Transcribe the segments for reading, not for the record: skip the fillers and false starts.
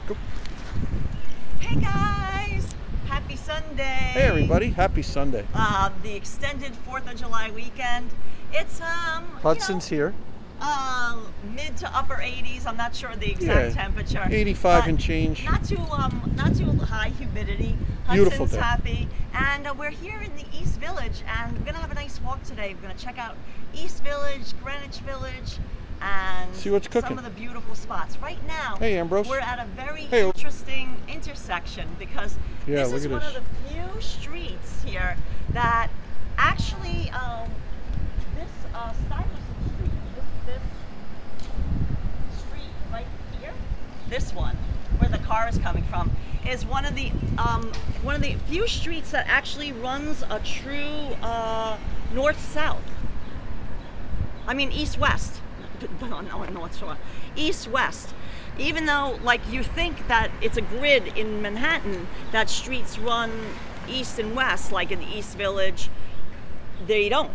Go. Hey guys! Happy Sunday! Hey everybody, happy Sunday. The extended 4th of July weekend. It's Hudson's here. Mid to upper 80s. I'm not sure the exact temperature. 85 and change. Not too high humidity. Beautiful Hudson's day. happy, and we're here in the East Village, and we're gonna have a nice walk today. We're gonna check out East Village, Greenwich Village, and see what's cooking. Some of the beautiful spots. Right now, hey Ambrose, we're at a very interesting intersection because this is one of the few streets here that actually this Stuyvesant Street, this street right here, this one where the car is coming from, is one of the few streets that actually runs a true north-south. I mean east-west. No, north-south. East-west. Even though, like, you think that it's a grid in Manhattan that streets run east and west, like in the East Village, they don't.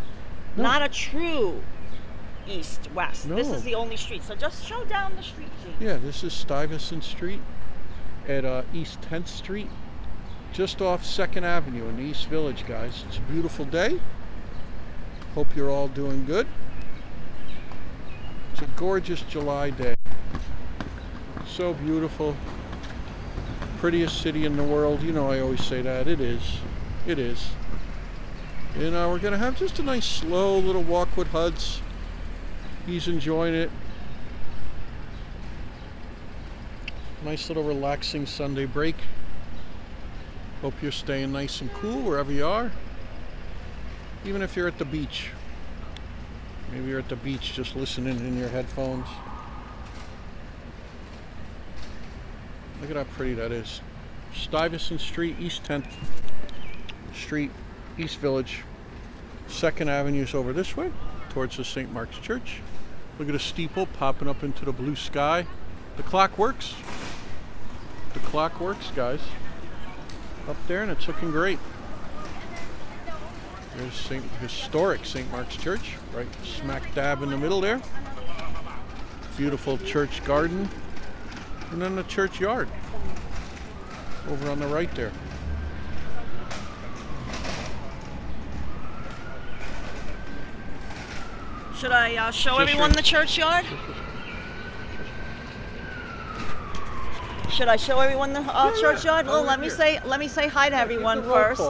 No. Not a true east-west. No. This is the only street. So just show down the street, Gene. Yeah, this is Stuyvesant Street at East 10th Street, just off 2nd Avenue in the East Village, guys. It's a beautiful day. Hope you're all doing good. It's a gorgeous July day. So beautiful. Prettiest city in the world. You know I always say that. It is. It is. And we're going to have just a nice slow little walk with Huds. He's enjoying it. Nice little relaxing Sunday break. Hope you're staying nice and cool wherever you are. Even if you're at the beach. Maybe you're at the beach just listening in your headphones. Look at how pretty that is. Stuyvesant Street, East 10th Street, East Village. 2nd Avenue's over this way, towards the St. Mark's Church. Look at a steeple popping up into the blue sky. The clock works. The clock works, guys. Up there, and it's looking great. There's historic St. Mark's Church, right smack dab in the middle there. Beautiful church garden. And then the churchyard over on the right there. Should I show everyone the churchyard? Should I show everyone the churchyard? Well, let me say hi to everyone first.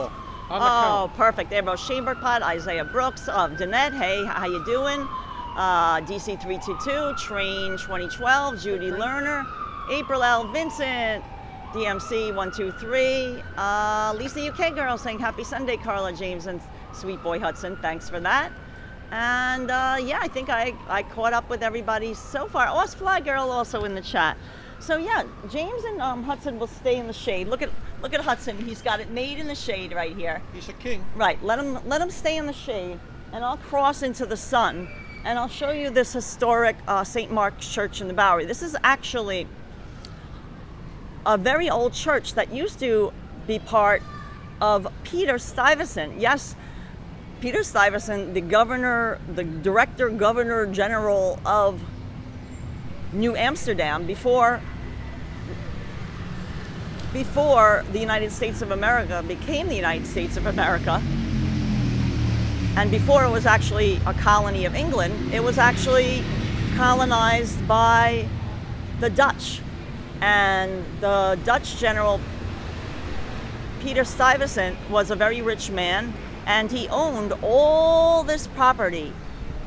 Oh, perfect. There goes Chamber Pot, Isaiah Brooks, Danette. Hey, how you doing? DC 322, Train 2012, Judy Lerner, April L. Vincent, DMC 123, Lisa UK girl saying happy Sunday, Karla, James, and sweet boy Hudson. Thanks for that. And yeah, I think I caught up with everybody so far. Oz Fly Girl also in the chat. So yeah, James and Hudson will stay in the shade. Look at Hudson. He's got it made in the shade right here. He's a king. Right. Let him stay in the shade, and I'll cross into the sun, and I'll show you this historic St. Mark's Church in the Bowery. This is actually a very old church that used to be part of Peter Stuyvesant. Yes, Peter Stuyvesant, the director governor general of New Amsterdam before the United States of America became the United States of America, and before it was actually a colony of England, it was actually colonized by the Dutch. And the Dutch general, Peter Stuyvesant, was a very rich man, and he owned all this property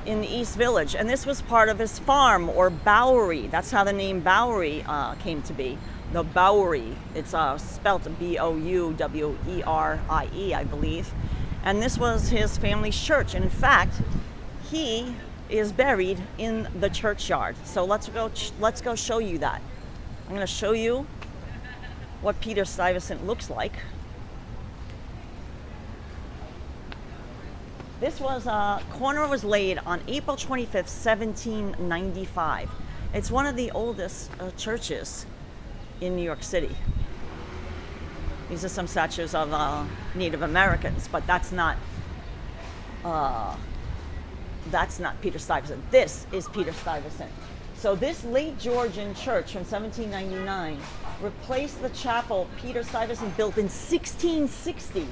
in the East Village, and this was part of his farm, or Bowery. That's how the name Bowery came to be. The Bowery. It's spelled B-O-U-W-E-R-I-E, I believe. And this was his family's church. And in fact, he is buried in the churchyard. So let's go show you that. I'm going to show you what Peter Stuyvesant looks like. This corner was laid on April 25th, 1795. It's one of the oldest churches in New York City. These are some statues of Native Americans, but that's not Peter Stuyvesant. This is Peter Stuyvesant. So this late Georgian church from 1799 replaced the chapel Peter Stuyvesant built in 1660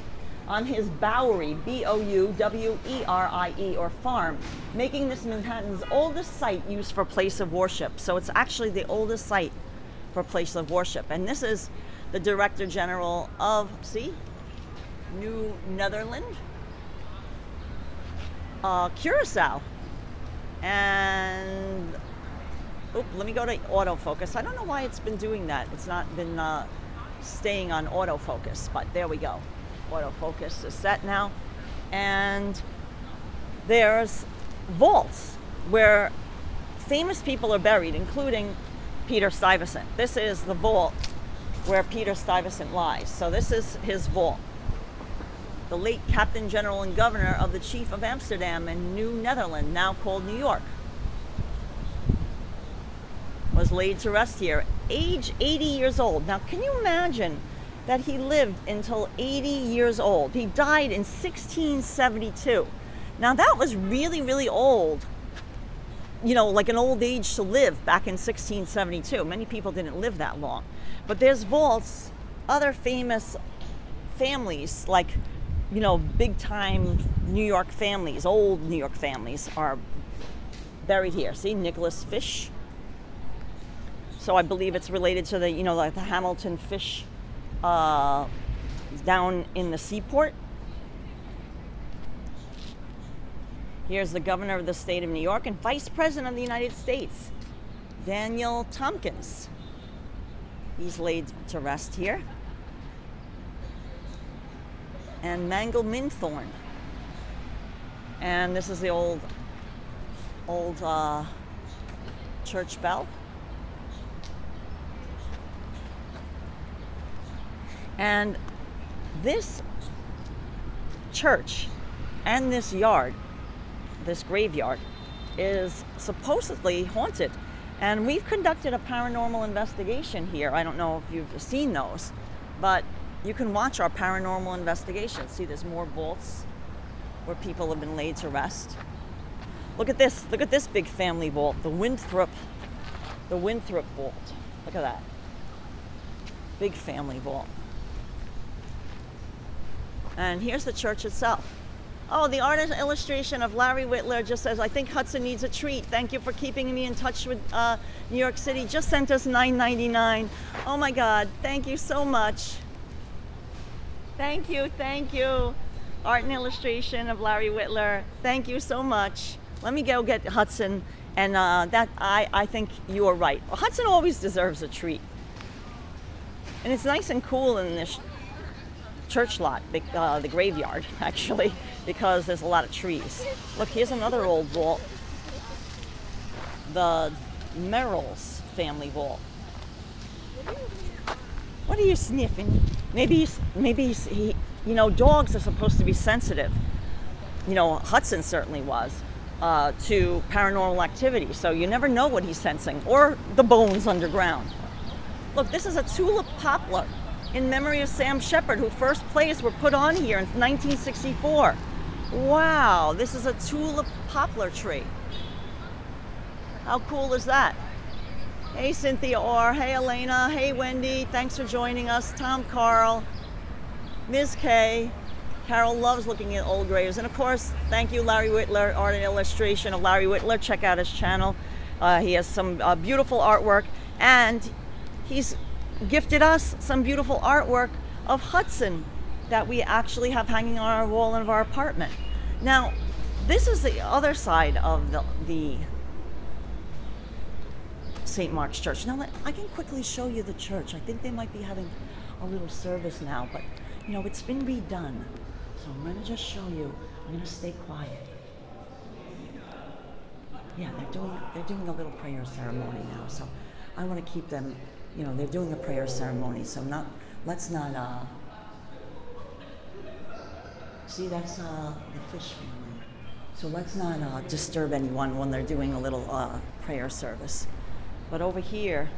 on his Bowery, Bouwerie, or farm, making this Manhattan's oldest site used for place of worship. So it's actually the oldest site for place of worship. And this is the Director General of, see, New Netherland, Curacao. And let me go to autofocus. I don't know why it's been doing that. It's not been staying on autofocus, but there we go. Autofocus is set now. And there's vaults where famous people are buried, including Peter Stuyvesant. This is the vault where Peter Stuyvesant lies. So this is his vault. The late Captain General and Governor of the Chief of Amsterdam and New Netherland, now called New York, was laid to rest here, age 80 years old. Now, can you imagine that he lived until 80 years old? He died in 1672. Now, that was really, really old. You know, like an old age to live back in 1672. Many people didn't live that long. But there's vaults, other famous families, like, you know, big time New York families, old New York families are buried here. See, Nicholas Fish. So I believe it's related to the, you know, like the Hamilton Fish down in the seaport. Here's the governor of the state of New York and vice president of the United States, Daniel Tompkins. He's laid to rest here. And Mangle Minthorn. And this is the old church bell. And this church and this yard, this graveyard, is supposedly haunted. And we've conducted a paranormal investigation here. I don't know if you've seen those, but you can watch our paranormal investigation. See, there's more vaults where people have been laid to rest. Look at this. Look at this big family vault, the Winthrop vault. Look at that. Big family vault. And here's the church itself. Oh, the art illustration of Larry Whitler just says, I think Hudson needs a treat. Thank you for keeping me in touch with New York City. Just sent us $9.99. Oh my God, thank you so much. Thank you, thank you. Art and illustration of Larry Whitler. Thank you so much. Let me go get Hudson. And I think you are right. Well, Hudson always deserves a treat. And it's nice and cool in this church lot, the graveyard, actually, because there's a lot of trees. Look, here's another old vault. The Merrill's family vault. What are you sniffing? Maybe he, you know, dogs are supposed to be sensitive. You know, Hudson certainly was to paranormal activity. So you never know what he's sensing, or the bones underground. Look, this is a tulip poplar in memory of Sam Shepard, who first plays were put on here in 1964. Wow, this is a tulip poplar tree. How cool is that? Hey, Cynthia Orr. Hey, Elena. Hey, Wendy. Thanks for joining us. Tom Carl. Ms. K. Carol loves looking at old graves. And of course, thank you, Larry Whitler, art and illustration of Larry Whitler. Check out his channel. He has some beautiful artwork. And he's gifted us some beautiful artwork of Hudson that we actually have hanging on our wall of our apartment. Now, this is the other side of the St. Mark's Church. Now, I can quickly show you the church. I think they might be having a little service now, but you know, it's been redone. So I'm going to just show you. I'm going to stay quiet. Yeah, they're doing a little prayer ceremony now. So I want to keep them. You know, they're doing a prayer ceremony. So let's not. See, that's the Fish family. So let's not disturb anyone when they're doing a little prayer service. But over here,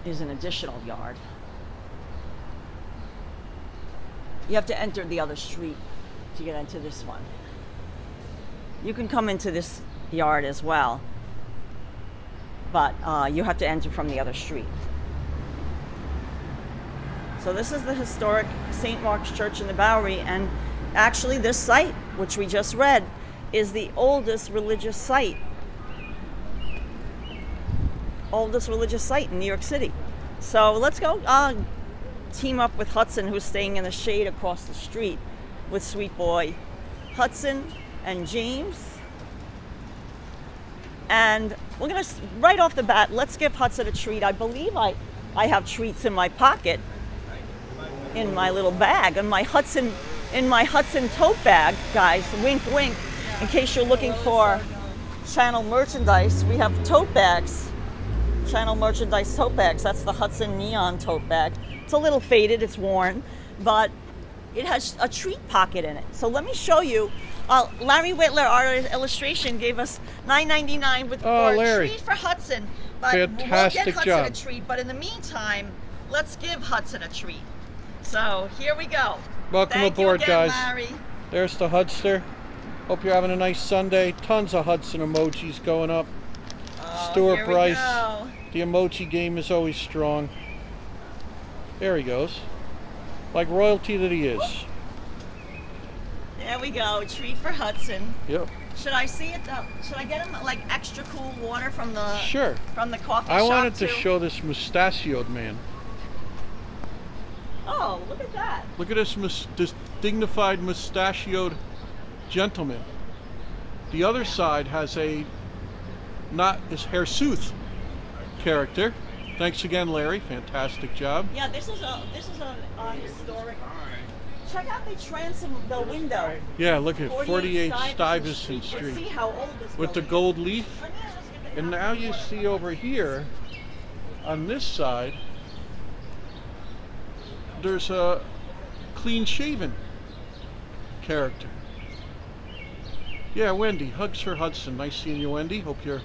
is an additional yard. You have to enter the other street to get into this one. You can come into this yard as well, but you have to enter from the other street. So this is the historic St. Mark's Church in the Bowery, and actually this site, which we just read, is the oldest religious site in New York City. So let's go team up with Hudson, who's staying in the shade across the street with sweet boy Hudson and James. And we're gonna, right off the bat, let's give Hudson a treat. I believe I have treats in my pocket, in my little bag, in my Hudson tote bag, guys. Wink, wink. In case you're looking for channel merchandise, we have tote bags. Channel merchandise tote bags. That's the Hudson neon tote bag. It's a little faded, it's worn, but it has a treat pocket in it. So let me show you. Larry Whitler, our illustration, gave us $9.99 for a treat for Hudson. But fantastic we'll get Hudson job. a treat. But in the meantime, let's give Hudson a treat. So here we go. Welcome Thank aboard, you again, guys. Larry. There's the Hudster. Hope you're having a nice Sunday. Tons of Hudson emojis going up. Stuart Here we Bryce. go. The emoji game is always strong. There he goes. Like royalty that he is. There we go. A treat for Hudson. Yep. Should I see it? Should I get him like extra cool water from the coffee shop? I wanted to too? show this mustachioed man. Oh, look at that. Look at this dignified mustachioed gentleman. The other side has a not as hirsute character. Thanks again, Larry. Fantastic job. Yeah, this is a historic. Check out the transom, the window. Yeah, look at 48 Stuyvesant Stuyvesant Street See how old this with the building gold leaf. is. Oh, yeah, let's get the And now you see over here, on this side, there's a clean-shaven character. Yeah, Wendy. Hugs for Hudson. Nice seeing you, Wendy. Hope you're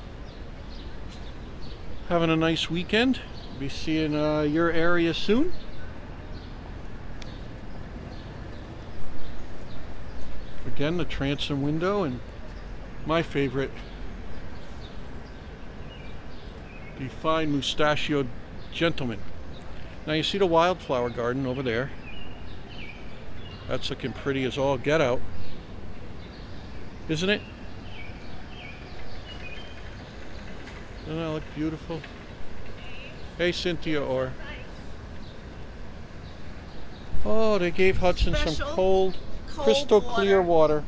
having a nice weekend. Be seeing your area soon. Again, the transom window, and my favorite, the fine mustachioed gentleman. Now you see the wildflower garden over there. That's looking pretty as all get out, isn't it? Doesn't that look beautiful? Hey, Cynthia Orr. Oh, they gave Hudson some cold, crystal clear water.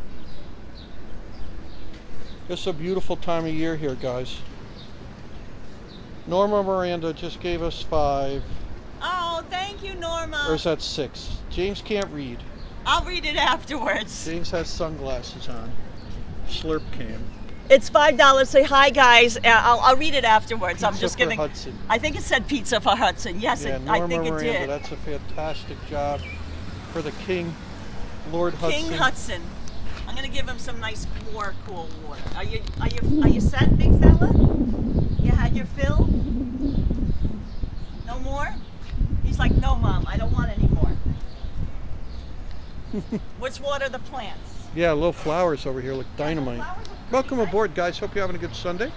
It's a beautiful time of year here, guys. Norma Miranda just gave us 5. Oh, thank you, Norma. Or is that 6? James can't read. I'll read it afterwards. James has sunglasses on. Slurp cam. It's $5. Say hi, guys. I'll read it afterwards. Pizza I'm just for giving. Hudson. I think it said pizza for Hudson. Yes, Yeah, I Norma think Miranda, it did. that's a fantastic job for the King, Lord Hudson. King Hudson. I'm gonna give him some nice, more cool water. Are you set, big fella? You had your fill? No more? He's like, no, Mom, I don't want any more. Let's water the plants. Yeah, little flowers over here look dynamite. flowers look Welcome pretty aboard, guys. Hope you're having a good Sunday.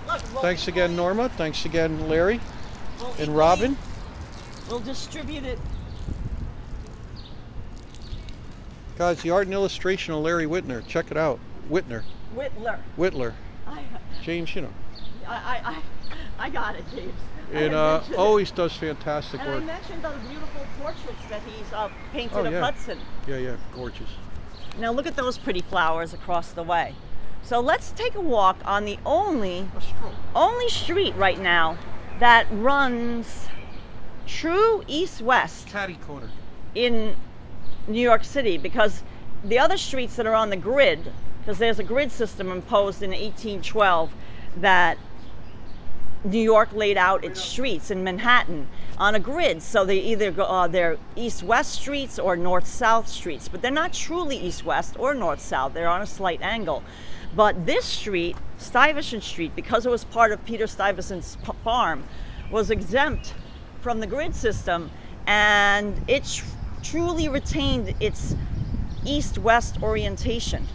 Look, Thanks again, Norma. Thanks again, Larry we'll and equally- Robin. We'll distribute it. Guys, the art and illustration of Larry Whitner. Check it out. Whitler. I James, you know. got it, James. And always does fantastic And I work. mentioned those beautiful portraits that he's painted Oh, of yeah. Hudson. Yeah, gorgeous. Now look at those pretty flowers across the way. So let's take a walk on the only street right now that runs true east-west Catty corner. in New York City, because the other streets that are on the grid, because there's a grid system imposed in 1812 that New York laid out its streets in Manhattan on a grid, so they either go they're east-west streets or north-south streets, but they're not truly east-west or north-south. They're on a slight angle. But this street, Stuyvesant Street, because it was part of Peter Stuyvesant's farm, was exempt from the grid system, and it truly retained its east-west orientation.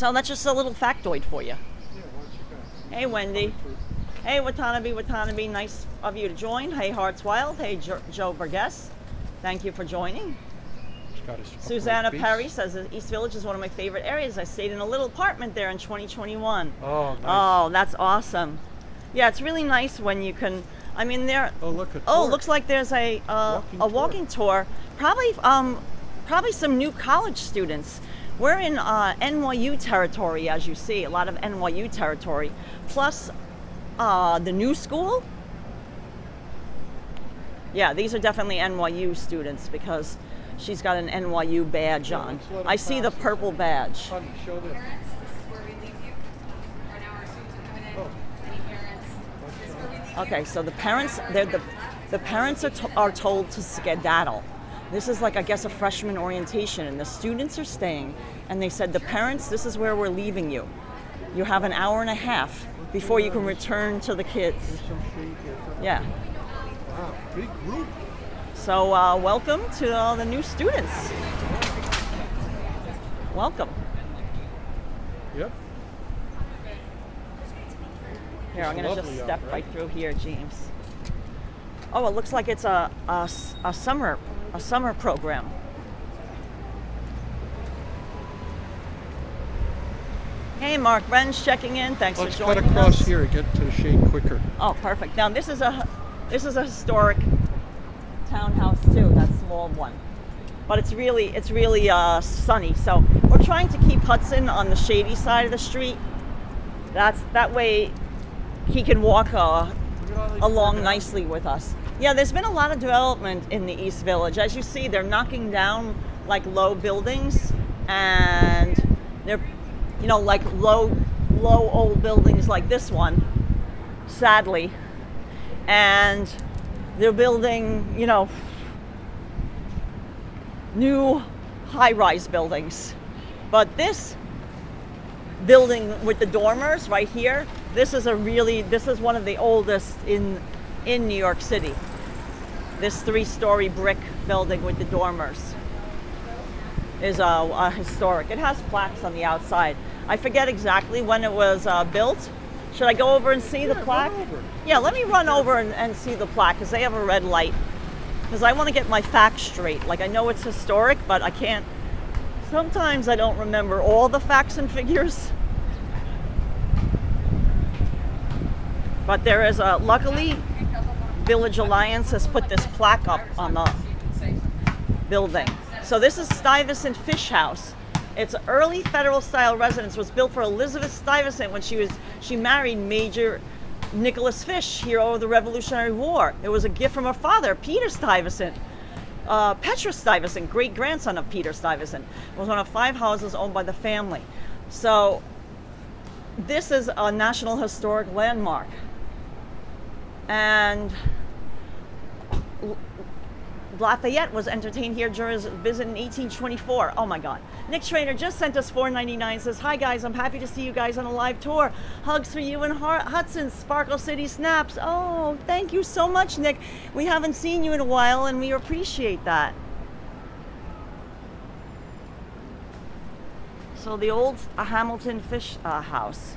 So that's just a little factoid for you. Yeah, why don't you go? Hey, Wendy. Hey, Watanabe, nice of you to join. Hey, Hearts Wild. Hey, Joe Burgess. Thank you for joining. He's got his Susanna upright Perry base. says that East Village is one of my favorite areas. I stayed in a little apartment there in 2021. Oh, nice. Oh, that's awesome. Yeah, it's really nice when you can. I mean, there. Oh, look at. Oh, looks like there's a walking tour. Probably some new college students. We're in NYU territory, as you see, a lot of NYU territory. Plus, the new school. Yeah, these are definitely NYU students because she's got an NYU badge on. I see the purple badge. Honey, show them. Parents, this is where we leave you. Right now our students are coming in. Any parents, this is where we leave you. Okay, so the parents, the parents are told to skedaddle. This is like, I guess, a freshman orientation, and the students are staying. And they said, the parents, this is where we're leaving you. You have an hour and a half before you can return to the kids. There's some shade here. Yeah. Wow, big group. So welcome to all the new students. Welcome. Yep. Here, I'm going to just Lovely out, step right? right through here, James. Oh, it looks like it's a summer program. Hey, Mark Wren's checking in. Thanks Let's for cut joining across us. here and get to the shade quicker. Oh, perfect. Now this is a historic townhouse too. That small one, but it's really sunny. So we're trying to keep Hudson on the shady side of the street. That way he can walk along nicely with us. Yeah, there's been a lot of development in the East Village. As you see, they're knocking down like low buildings, and they're, like low old buildings like this one, sadly. And they're building, new high-rise buildings. But this building with the dormers right here, this is one of the oldest in New York City. This 3-story brick building with the dormers is a historic. It has plaques on the outside. I forget exactly when it was built. Should I go over and see the plaque? Run over. Yeah, let me run over and see the plaque because they have a red light. Because I want to get my facts straight. Like, I know it's historic, but I can't. Sometimes I don't remember all the facts and figures. But there is luckily, Village Alliance has put this plaque up on the building. So this is Stuyvesant Fish House. It's an early federal style residence. Was built for Elizabeth Stuyvesant when she married Major Nicholas Fish here over the Revolutionary War. It was a gift from her father, Peter Stuyvesant. Petra Stuyvesant, great-grandson of Peter Stuyvesant, was one of 5 houses owned by the family. So this is a National Historic Landmark. And Lafayette was entertained here during his visit in 1824. Oh my God. Nick Trainer just sent us $4.99. Says, hi guys, I'm happy to see you guys on a live tour. Hugs for you and Hudson, Sparkle City Snaps. Oh, thank you so much, Nick. We haven't seen you in a while and we appreciate that. So the old Hamilton Fish House.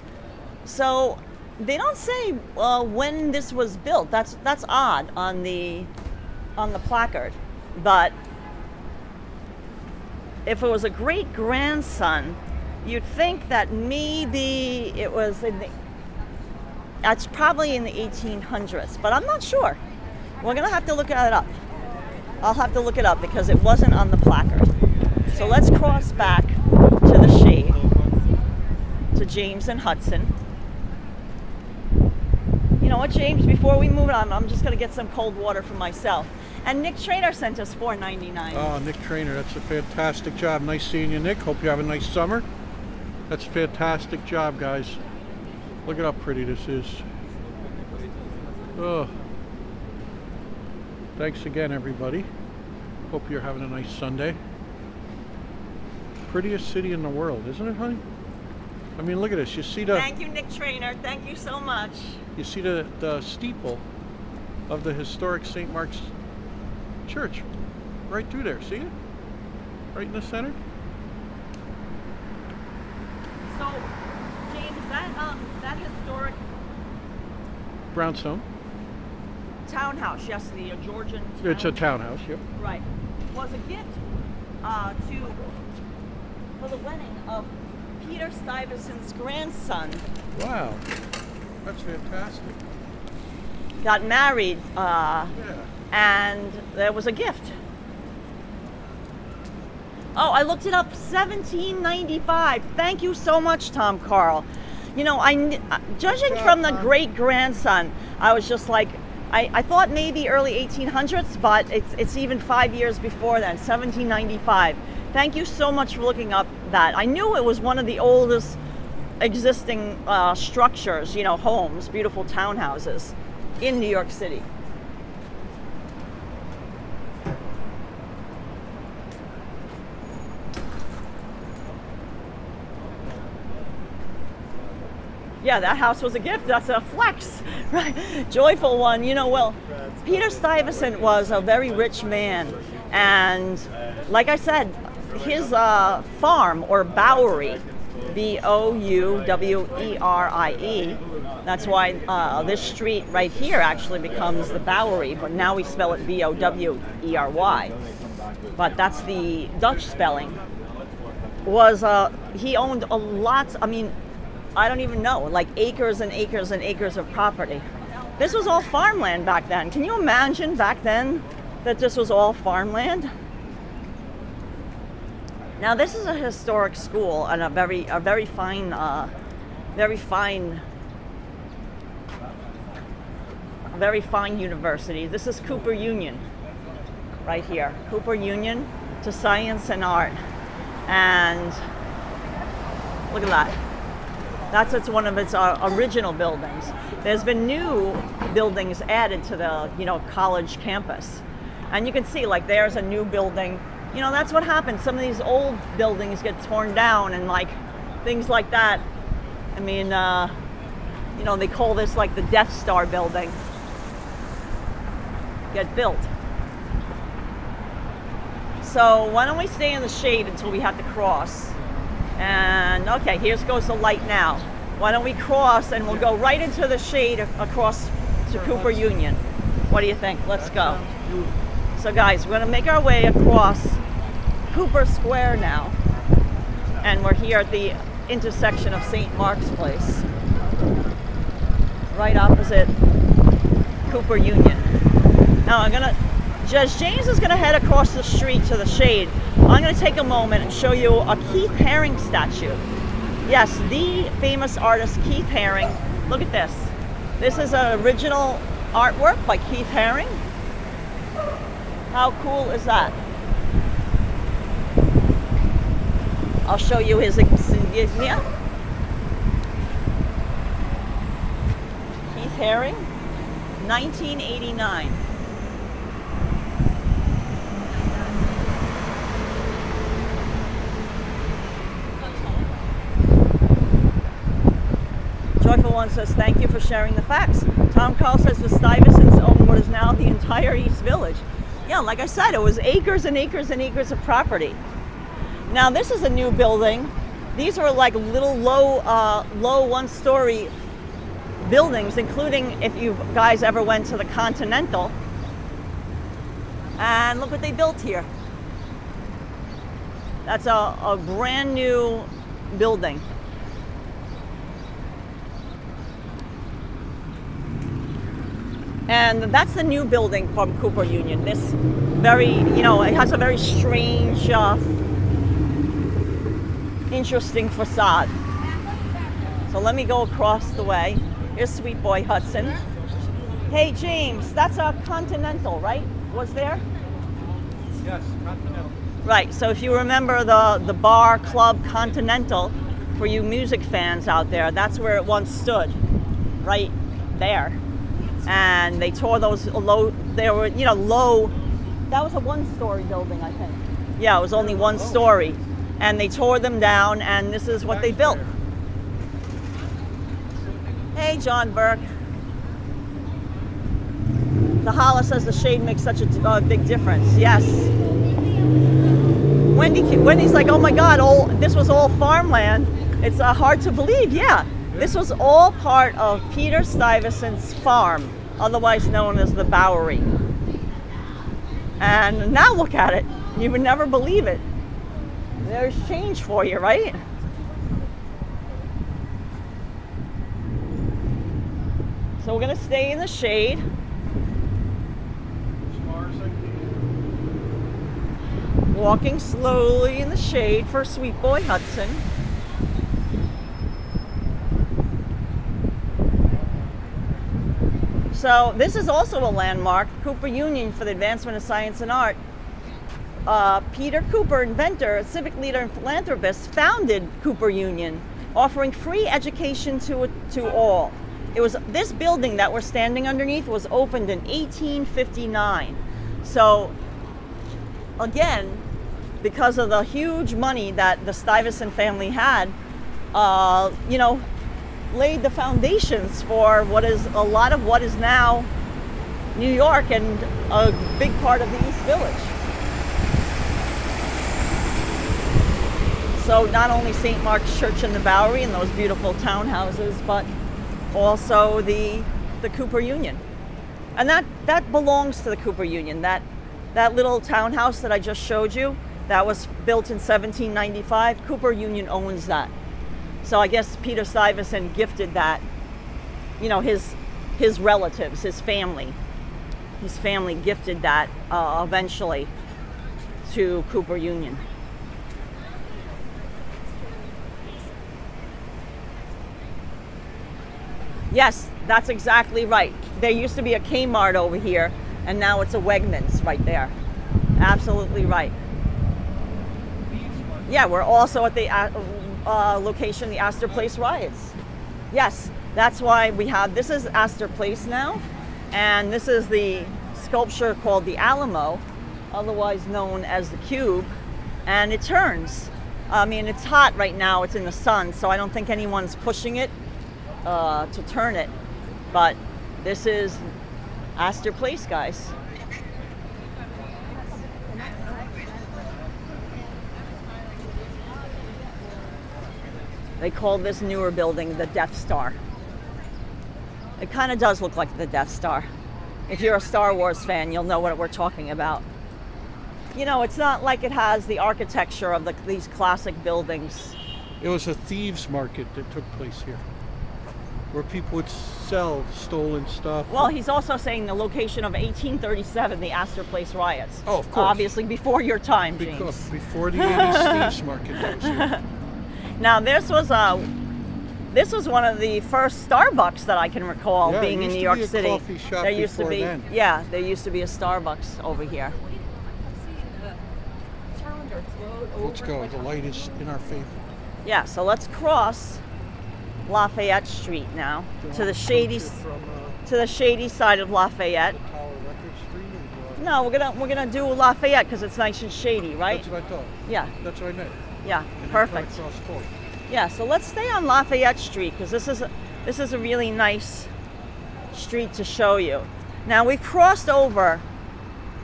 So they don't say when this was built. That's odd on the placard, but if it was a great-grandson, you'd think that maybe it was that's probably in the 1800s, but I'm not sure. We're gonna have to look it up. I'll have to look it up because it wasn't on the placard. So let's cross back to the shade, to James and Hudson. You know what, James, before we move on, I'm just gonna get some cold water for myself. And Nick Trainer sent us $4.99. Oh, Nick Trainer, that's a fantastic job. Nice seeing you, Nick. Hope you have a nice summer. That's a fantastic job, guys. Look at how pretty this is. Oh. Thanks again, everybody. Hope you're having a nice Sunday. Prettiest city in the world, isn't it, honey? I mean, look at this. You see the... Thank you, Nick Trainer. Thank you so much. You see the steeple of the historic St. Mark's Church right through there. See it? Right in the center. that historic Brownstone. townhouse, yes, the Georgian It's a town- townhouse, yep. right, was a gift for the wedding of Peter Stuyvesant's grandson. Wow. That's fantastic. Got married, Yeah. and there was a gift. Oh, I looked it up, 1795. Thank you so much, Tom Carl. You know, judging from the great grandson, I was just like, I thought maybe early 1800s, but it's even 5 years before then, 1795. Thank you so much for looking up that. I knew it was one of the oldest existing structures, you know, homes, beautiful townhouses in New York City. Yeah, that house was a gift. That's a flex, right? Joyful one. You know, well, Peter Stuyvesant was a very rich man. And like I said, his farm or bowery, Bouwerie, that's why this street right here actually becomes the Bowery, but now we spell it Bowery. But that's the Dutch spelling. He owned a lot, I mean, I don't even know, like acres and acres and acres of property. This was all farmland back then. Can you imagine back then that this was all farmland? Now this is a historic school and a very fine university. This is Cooper Union, right here. Cooper Union to Science and Art, and look at that. It's one of its original buildings. There's been new buildings added to the college campus, and you can see like there's a new building. You know, that's what happens. Some of these old buildings get torn down and like things like that. I mean, they call this like the Death Star building. Get built. So why don't we stay in the shade until we have to cross? And okay, here goes the light now. Why don't we cross and we'll go right into the shade across to Cooper Union. What do you think? Let's go. So guys, we're gonna make our way across Cooper Square now. And we're here at the intersection of St. Mark's Place. Right opposite Cooper Union. Now James is gonna head across the street to the shade. I'm gonna take a moment and show you a Keith Haring statue. Yes, the famous artist Keith Haring. Look at this. This is an original artwork by Keith Haring. How cool is that? I'll show you his insignia. Keith Haring, 1989. Joyful One says, thank you for sharing the facts. Tom Carl says the Stuyvesants own what is now the entire East Village. Yeah, like I said, it was acres and acres and acres of property. Now this is a new building. These are like little low one-story buildings, including if you guys ever went to the Continental. And look what they built here. That's a brand new building. And that's the new building from Cooper Union. This it has a very strange, interesting facade. So let me go across the way. Here's sweet boy Hudson. Hey James, that's a Continental, right? Was there? Yes, Continental. Right, so if you remember the bar club Continental, for you music fans out there, that's where it once stood, right there. And they tore those low, that was a one-story building, I think. Yeah, it was only one story. And they tore them down, and this is what they built. Hey, John Burke. The Holla says the shade makes such a big difference. Yes. Wendy's like, oh my God, this was all farmland. It's hard to believe. Yeah, This was all part of Peter Stuyvesant's farm, otherwise known as the Bowery. And now look at it. You would never believe it. There's change for you, right? So we're gonna stay in the shade. As far as I can. Walking slowly in the shade for sweet boy Hudson. So this is also a landmark, Cooper Union for the Advancement of Science and Art. Peter Cooper, inventor, civic leader, and philanthropist, founded Cooper Union, offering free education to all. It was this building that we're standing underneath was opened in 1859. So again, because of the huge money that the Stuyvesant family had, you know, laid the foundations for what is a lot of what is now New York and a big part of the East Village. So not only St. Mark's Church and the Bowery and those beautiful townhouses, but also the Cooper Union. And that belongs to the Cooper Union. That little townhouse that I just showed you, that was built in 1795. Cooper Union owns that. So I guess Peter Stuyvesant gifted that, you know, his relatives, his family gifted that eventually to Cooper Union. Yes, that's exactly right. There used to be a Kmart over here, and now it's a Wegmans right there. Absolutely right. Yeah, we're also at the location, the Astor Place riots. Yes, that's why we have, this is Astor Place now, and this is the sculpture called the Alamo, otherwise known as the Cube, and it turns. I mean, it's hot right now, it's in the sun, so I don't think anyone's pushing it to turn it, but this is Astor Place, guys. They call this newer building the Death Star. It kind of does look like the Death Star. If you're a Star Wars fan, you'll know what we're talking about. You know, it's not like it has the architecture of these classic buildings. It was a thieves market that took place here, where people would sell stolen stuff. Well, he's also saying the location of 1837, the Astor Place riots. Oh, of course. Obviously before your time, James. Because before the 80s thieves market that was here. Now, this was one of the first Starbucks that I can recall being in New York City. Coffee shop there used to be, then. yeah, there used to be a Starbucks over here. Let's go. The light is in our favor. Yeah, so let's cross Lafayette Street now to the shady side of Lafayette. No, we're gonna do Lafayette because it's nice and shady, right? That's what I thought. Yeah. That's what I meant. Yeah, And perfect. then cross forward. Yeah, so let's stay on Lafayette Street because this is a really nice street to show you. Now we've crossed over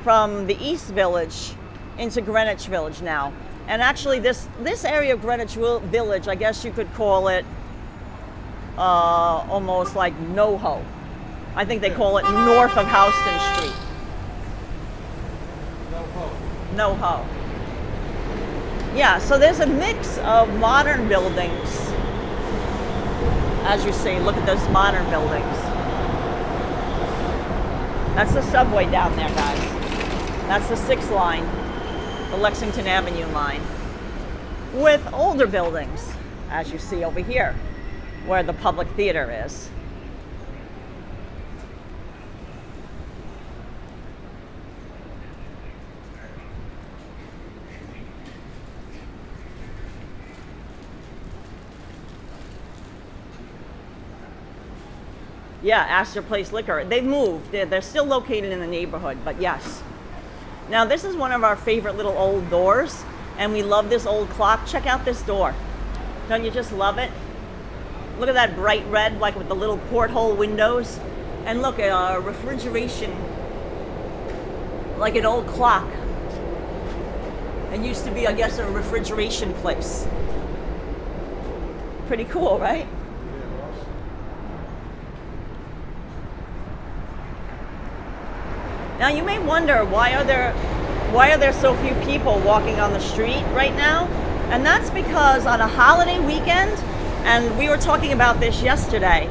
from the East Village into Greenwich Village now. And actually this area of Greenwich Village, I guess you could call it almost like NoHo. I think they call it north of Houston Street. NoHo. Yeah, so there's a mix of modern buildings. As you see, look at those modern buildings. That's the subway down there, guys. That's the 6th line, the Lexington Avenue line. With older buildings, as you see over here, where the public theater is. Yeah, Astor Place Liquor. They've moved. They're still located in the neighborhood, but yes. Now this is one of our favorite little old doors, and we love this old clock. Check out this door. Don't you just love it? Look at that bright red, like with the little porthole windows. And look at refrigeration, like an old clock. It used to be, I guess, a refrigeration place. Pretty cool, right? Yeah, Now you may wonder why are there so few people walking on the street right now? And that's because on a holiday weekend, and we were talking about this yesterday,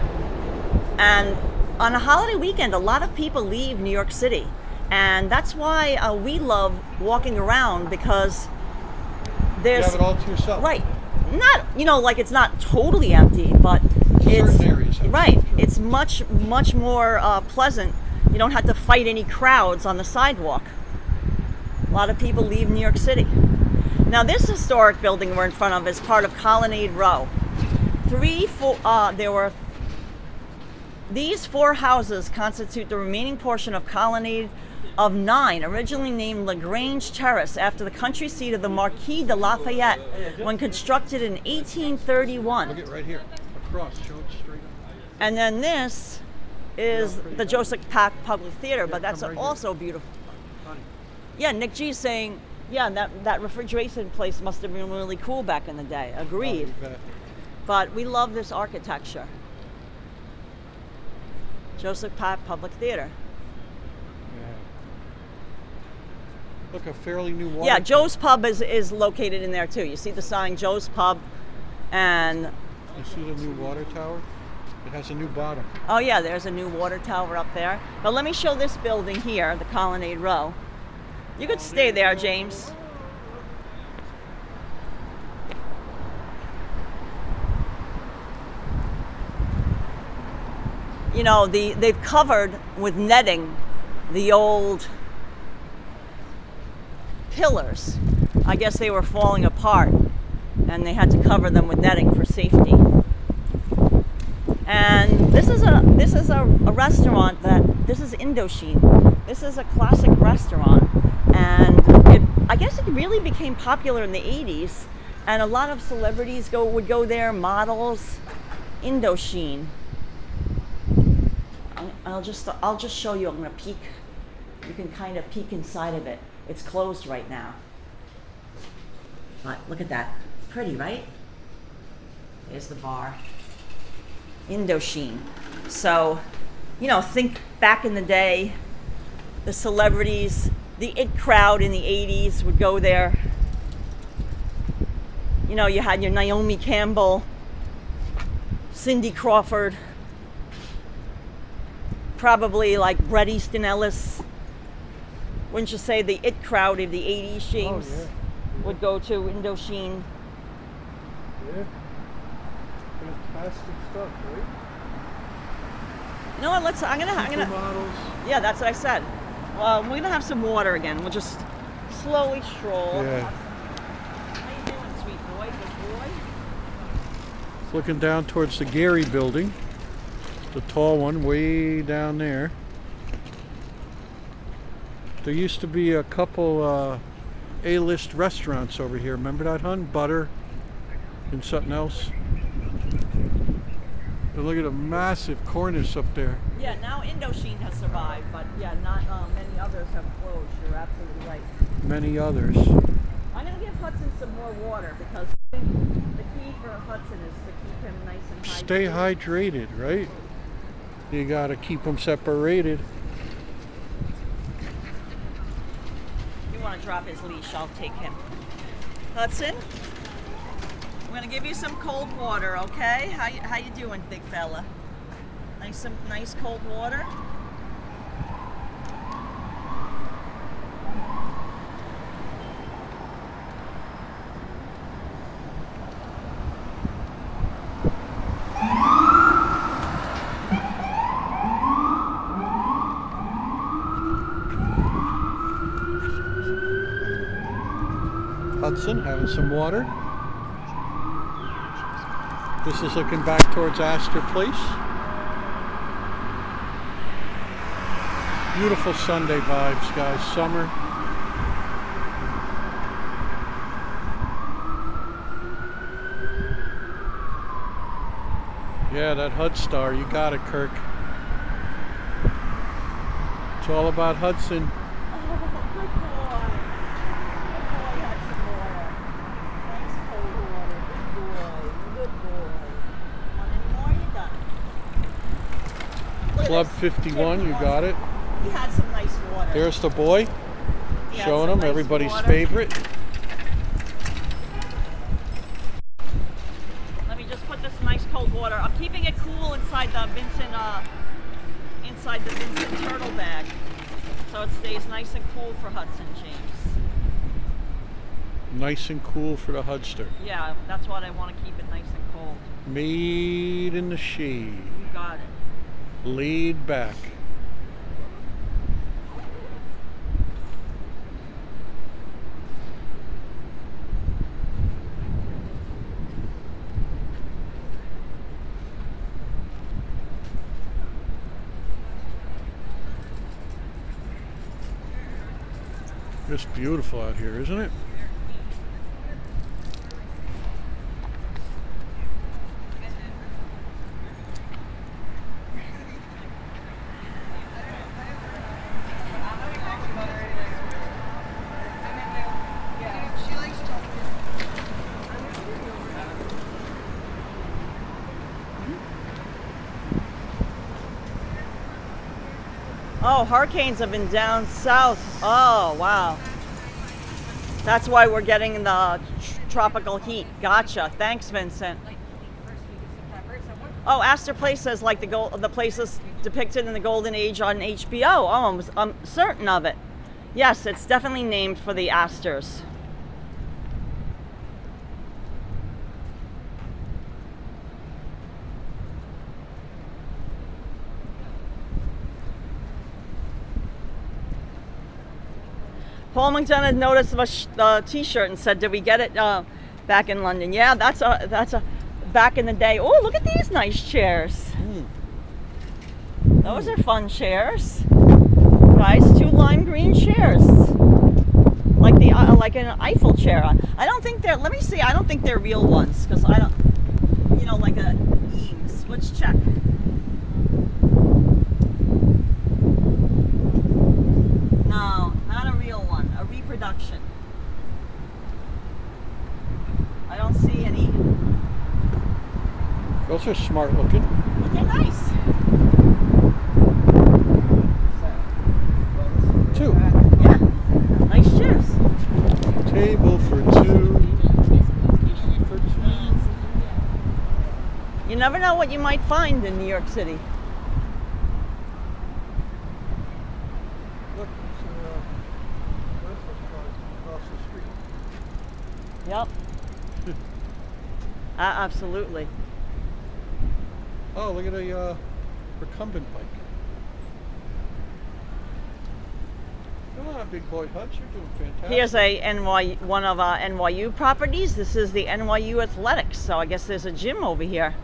and on a holiday weekend, a lot of people leave New York City. And that's why we love walking around, because there's... You have it all to yourself. Right. Not, like it's not totally empty, but it's... Certain areas have right. sure. It's much more pleasant. You don't have to fight any crowds on the sidewalk. A lot of people leave New York City. Now this historic building we're in front of is part of Colonnade Row. These 4 houses constitute the remaining portion of Colonnade of 9, originally named LaGrange Terrace after the country seat of the Marquis de Lafayette when constructed in 1831. Look at right here, across, show it straight up. And then this is the Joseph Pack Public Theater, but that's come right also beautiful. Honey. Yeah, Nick G's saying, yeah, that refrigeration place must have been really cool back in the day. Agreed. Oh, you bet. But we love this architecture. Joseph Pack Public Theater. Yeah. Look, a fairly new water. Yeah, Joe's Pub is located in there too. You see the sign, Joe's Pub, and... You see the new water tower? It has a new bottom. Oh yeah, there's a new water tower up there. But let me show this building here, the Colonnade Row. You could stay there, James. They've covered with netting the old pillars. I guess they were falling apart, and they had to cover them with netting for safety. And this is a restaurant this is Indochine. This is a classic restaurant, and I guess it really became popular in the 80s, and a lot of celebrities would go there, models. Indochine. I'll just show you. I'm gonna peek. You can kind of peek inside of it. It's closed right now. But look at that. Pretty, right? There's the bar. Indochine. So, think back in the day, the celebrities, the it crowd in the 80s would go there. You had your Naomi Campbell, Cindy Crawford, probably like Bret Easton Ellis. Wouldn't you say the it crowd of the 80s, James, would go to Indochine? Yeah. Fantastic stuff, right? You know what? I'm gonna. Models. Yeah, that's what I said. Well, we're gonna have some water again. We'll just slowly stroll. Yeah. How you doing, sweet boy? Good boy. It's looking down towards the Gary building. The tall one way down there. There used to be a couple A-list restaurants over here. Remember that, hun? Butter and something else. And look at a massive cornice up there. Yeah, now Indochine has survived, but yeah, not many others have closed. You're absolutely right. Many others. I'm gonna give Hudson some more water, because I think the key for Hudson is to keep him nice and hydrated. Stay hydrated, right? You gotta keep them separated. If you want to drop his leash, I'll take him. Hudson, I'm gonna give you some cold water, okay? How you doing, big fella? Some nice cold water. Hudson having some water. This is looking back towards Astor Place. Beautiful Sunday vibes, guys. Summer. Yeah, that Hud Star. You got it, Kirk. It's all about Hudson. Club 51, you got it. He had some nice water. There's the boy, Yeah, showing some him nice everybody's water. favorite. Let me just put this nice cold water. I'm keeping it cool inside the Vincent turtle bag, so it stays nice and cool for Hudson, James. Nice and cool for the Hudster. Yeah, that's what I want to keep it nice and cold. Made in the shade. You got it. Laid back. It's beautiful out here, isn't it? Oh, hurricanes have been down south. Oh, wow. That's why we're getting the tropical heat. Gotcha. Thanks, Vincent. Oh, Astor Place says like the places depicted in the Golden Age on HBO. Oh, I'm certain of it. Yes, it's definitely named for the Astors. Paul McDonough noticed the T-shirt and said, "Did we get it back in London?" Yeah, that's a back in the day. Oh, look at these nice chairs. Those are fun chairs, guys. 2 lime green chairs, like like an Eiffel chair. I don't think they're. Let me see. I don't think they're real ones because I don't. You know, like a Eames. Let's check. No, not a real one. A reproduction. I don't see any. Those are smart looking. But they're nice. 2. Yeah. Nice chairs. Table for 2. You never know what you might find in New York City. Look, it's across the street. Yep. Absolutely. Oh, look at a recumbent bike. Come on, big boy Hutch, you're doing fantastic. Here's one of our NYU properties. This is the NYU Athletics, so I guess there's a gym over here.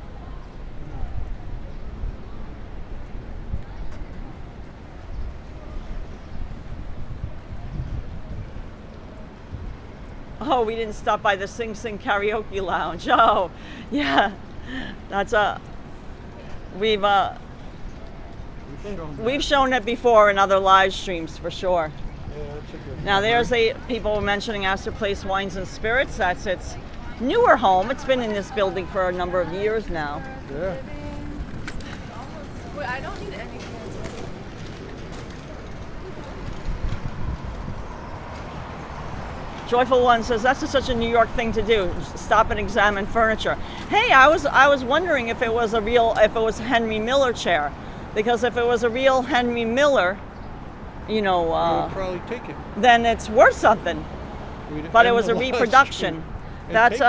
Oh, we didn't stop by the Sing Sing Karaoke Lounge. Oh, yeah, that's we've shown it before in other live streams for sure. Yeah, that's a good Now there's people were mentioning Astor Place Wines and Spirits. That's its newer home. It's been in this building for a number of years now. Yeah. Wait, I don't need anything. Joyful One says that's such a New York thing to do. Stop and examine furniture. Hey, I was wondering if it was Henry Miller chair, because if it was a real Henry Miller, you know, We'll probably take it. then it's worth something. But it was a reproduction. That's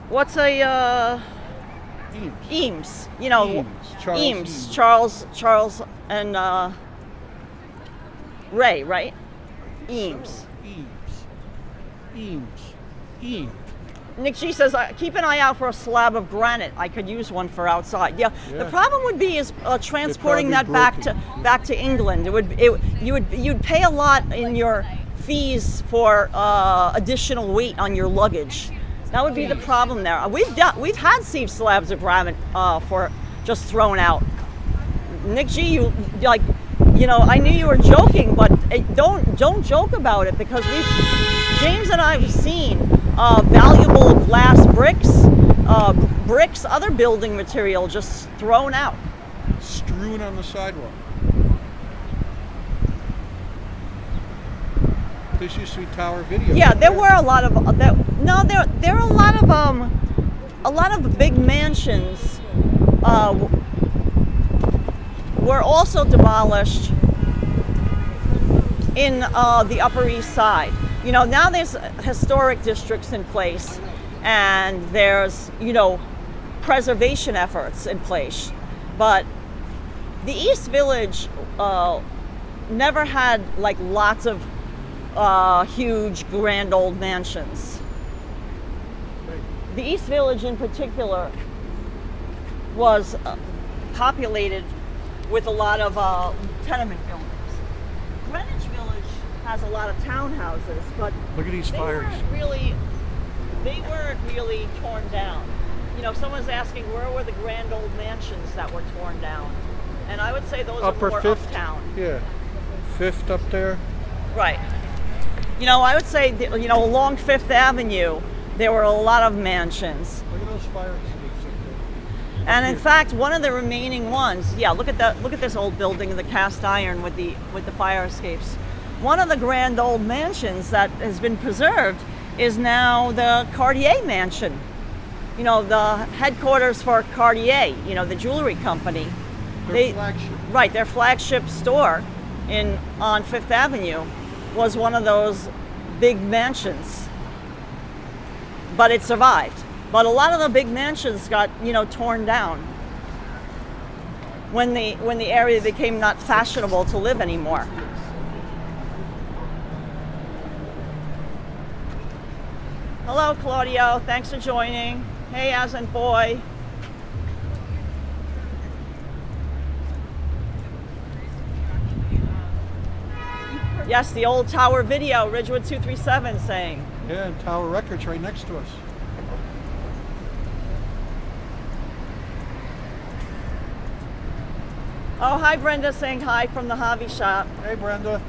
what's a Eames? You know, Eames. Charles and Ray, right? Eames. Eames. Nick G says, keep an eye out for a slab of granite. I could use one for outside. Yeah. The problem would be transporting that back to England. You'd pay a lot in your fees for additional weight on your luggage. That would be the problem there. We've had sieve slabs of granite for just thrown out. Nick G, I knew you were joking, but don't joke about it, because James and I have seen valuable glass bricks, other building material just thrown out. Strewn on the sidewalk. This used to be Tower Video. Yeah, there were a lot of there are a lot of big mansions were also demolished in the Upper East Side. You know, now there's historic districts in place, and there's, you know, preservation efforts in place, but the East Village never had like lots of huge grand old mansions. The East Village in particular was populated with a lot of tenement buildings. Greenwich Village has a lot of townhouses, but look at these fires. They weren't really torn down. You know, someone's asking where were the grand old mansions that were torn down, and I would say those are more Fifth? uptown. Yeah, Fifth up there. Right. You know, I would say, you know, along Fifth Avenue, there were a lot of mansions. Look at those fire escapes up there. And in fact, one of the remaining ones, yeah, look at that. Look at this old building, the cast iron with the fire escapes. One of the grand old mansions that has been preserved is now the Cartier Mansion. You know, the headquarters for Cartier. You know, the jewelry company. Their flagship. Right, their flagship store on Fifth Avenue was one of those big mansions, but it survived. But a lot of the big mansions got, you know, torn down when the area became not fashionable to live anymore. Hello, Claudio. Thanks for joining. Hey, Aslan boy. Yes, the old Tower Video, Ridgewood 237 saying. Yeah, and Tower Records right next to us. Oh, hi, Brenda, saying hi from the hobby shop. Hey, Brenda.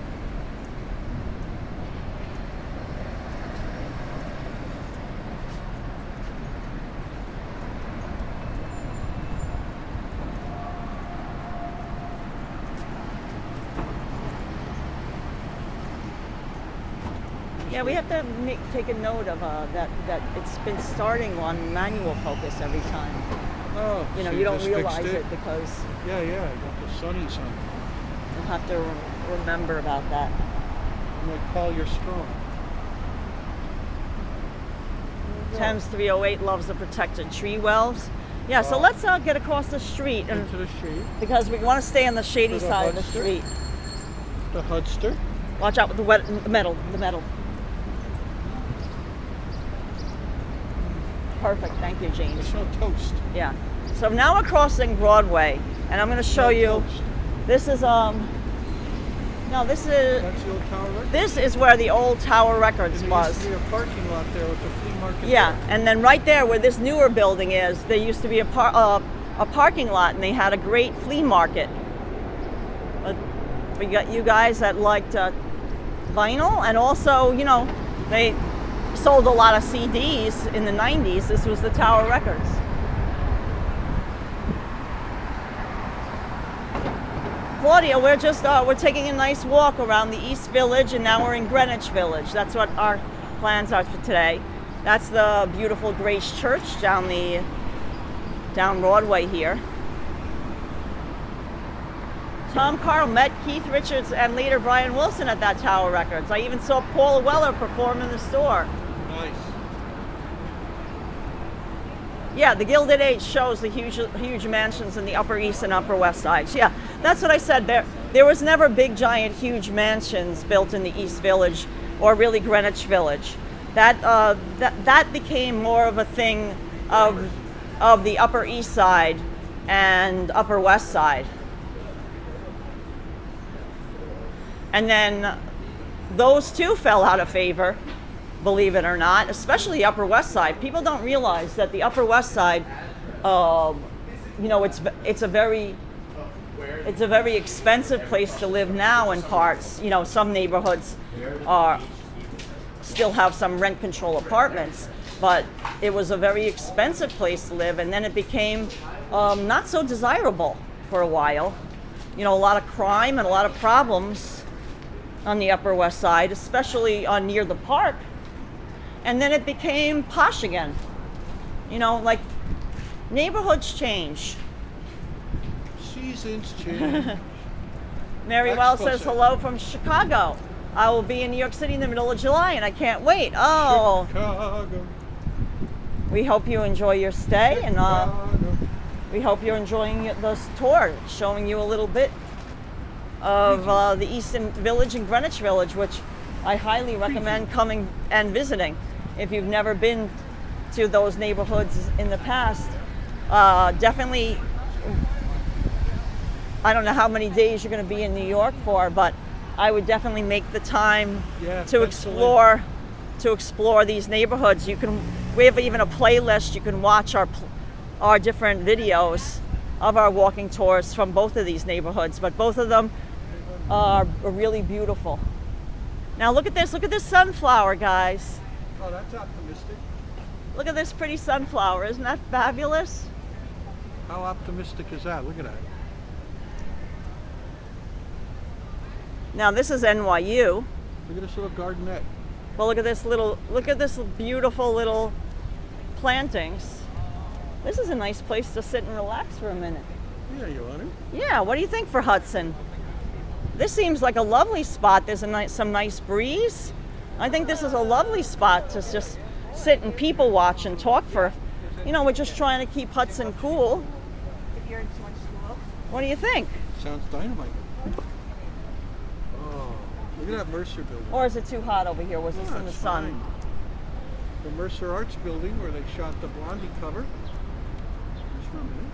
Yeah, we have to take a note of that it's been starting on manual focus every time. Oh, You know, so you don't just realize fixed it because Yeah, I got the sunnies on. you'll have to remember about that. I'm like, Paul, you're strong. Thames 308 loves the protected tree wells. Yeah, so let's get across the street, and Into the street. because we want to stay on the shady To the side of the Hudson. street. The Hudster. Watch out with the metal. Perfect, thank you, James. There's no toast. Yeah. So now we're crossing Broadway, and I'm going to show you. Toast. This is That's the old Tower Records. this is where the old Tower Records And there used was. to be a parking lot there with the flea market. Yeah, there. and then right there where this newer building is, there used to be a parking lot, and they had a great flea market. We got you guys that liked vinyl, and also, you know, they sold a lot of CDs in the 90s. This was the Tower Records. Claudia, we're taking a nice walk around the East Village, and now we're in Greenwich Village. That's what our plans are for today. That's the beautiful Grace Church down Broadway here. Tom Carl met Keith Richards and later Brian Wilson at that Tower Records. I even saw Paula Weller perform in the store. Nice. Yeah, the Gilded Age shows the huge mansions in the Upper East and Upper West Sides. Yeah, that's what I said. There was never big, giant, huge mansions built in the East Village or really Greenwich Village. That became more of a thing of the Upper East Side and Upper West Side. And then those two fell out of favor, believe it or not, especially the Upper West Side. People don't realize that the Upper West Side, you know, it's a very expensive place to live now in parts. You know, some neighborhoods still have some rent control apartments, but it was a very expensive place to live, and then it became not so desirable for a while. You know, a lot of crime and a lot of problems on the Upper West Side, especially near the park. And then it became posh again. You know, like neighborhoods change. Seasons change. Mary Well says hello from Chicago. I will be in New York City in the middle of July and I can't wait. Oh, Chicago. We hope you enjoy your stay, and we hope you're enjoying this tour, showing you a little bit of the Eastern Village and Greenwich Village, which I highly recommend coming and visiting. If you've never been to those neighborhoods in the past, definitely, I don't know how many days you're going to be in New York for, but I would definitely make the time to explore these neighborhoods. We have even a playlist. You can watch our different videos of our walking tours from both of these neighborhoods, but both of them are really beautiful. Now look at this sunflower, guys. Oh, that's optimistic. Look at this pretty sunflower. Isn't that fabulous? How optimistic is that? Look at that. Now this is NYU. Look at this little gardenette. Well, look at this beautiful little plantings. This is a nice place to sit and relax for a minute. Yeah, you want to? Yeah, what do you think for Hudson? This seems like a lovely spot. There's some nice breeze. I think this is a lovely spot to just sit and people watch and talk for, we're just trying to keep Hudson cool. If you're in too much school. What do you think? Sounds dynamite. Oh, look at that Mercer building. Or is it too hot over here? Was this in the it's sun? fine. The Mercer Arts building where they shot the Blondie cover. Just for a minute.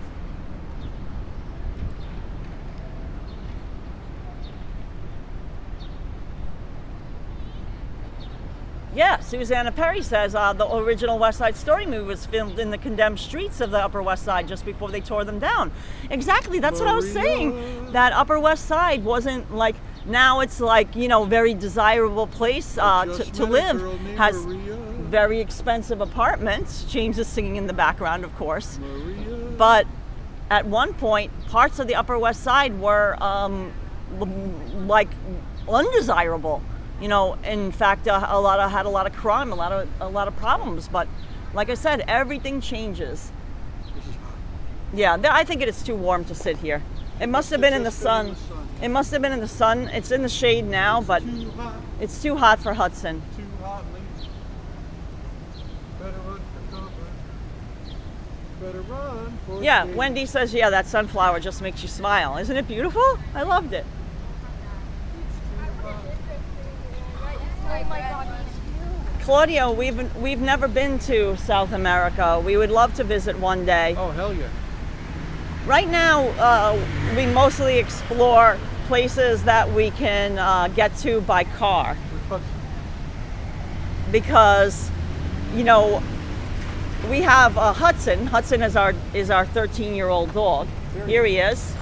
Yeah, Susanna Perry says the original West Side Story movie was filmed in the condemned streets of the Upper West Side just before they tore them down. Exactly, that's what I was saying. That Upper West Side wasn't like, now it's like, very desirable place to live. Has very expensive apartments. James is singing in the background, of course. But at one point, parts of the Upper West Side were like undesirable. In fact, had a lot of crime, a lot of problems. But like I said, everything changes. Yeah, I think it is too warm to sit here. It must have been in the sun. It must have been in the sun. It's in the shade now, but it's too hot for Hudson. Too hot, ladies. Better run for cover. Better run for Yeah, shade. Wendy says, yeah, that sunflower just makes you smile. Isn't it beautiful? I loved it. Oh my God. Claudio, we've never been to South America. We would love to visit one day. Oh, hell yeah. Right now, we mostly explore places that we can get to by car because, we have Hudson. Hudson is our 13-year-old dog. Here he is.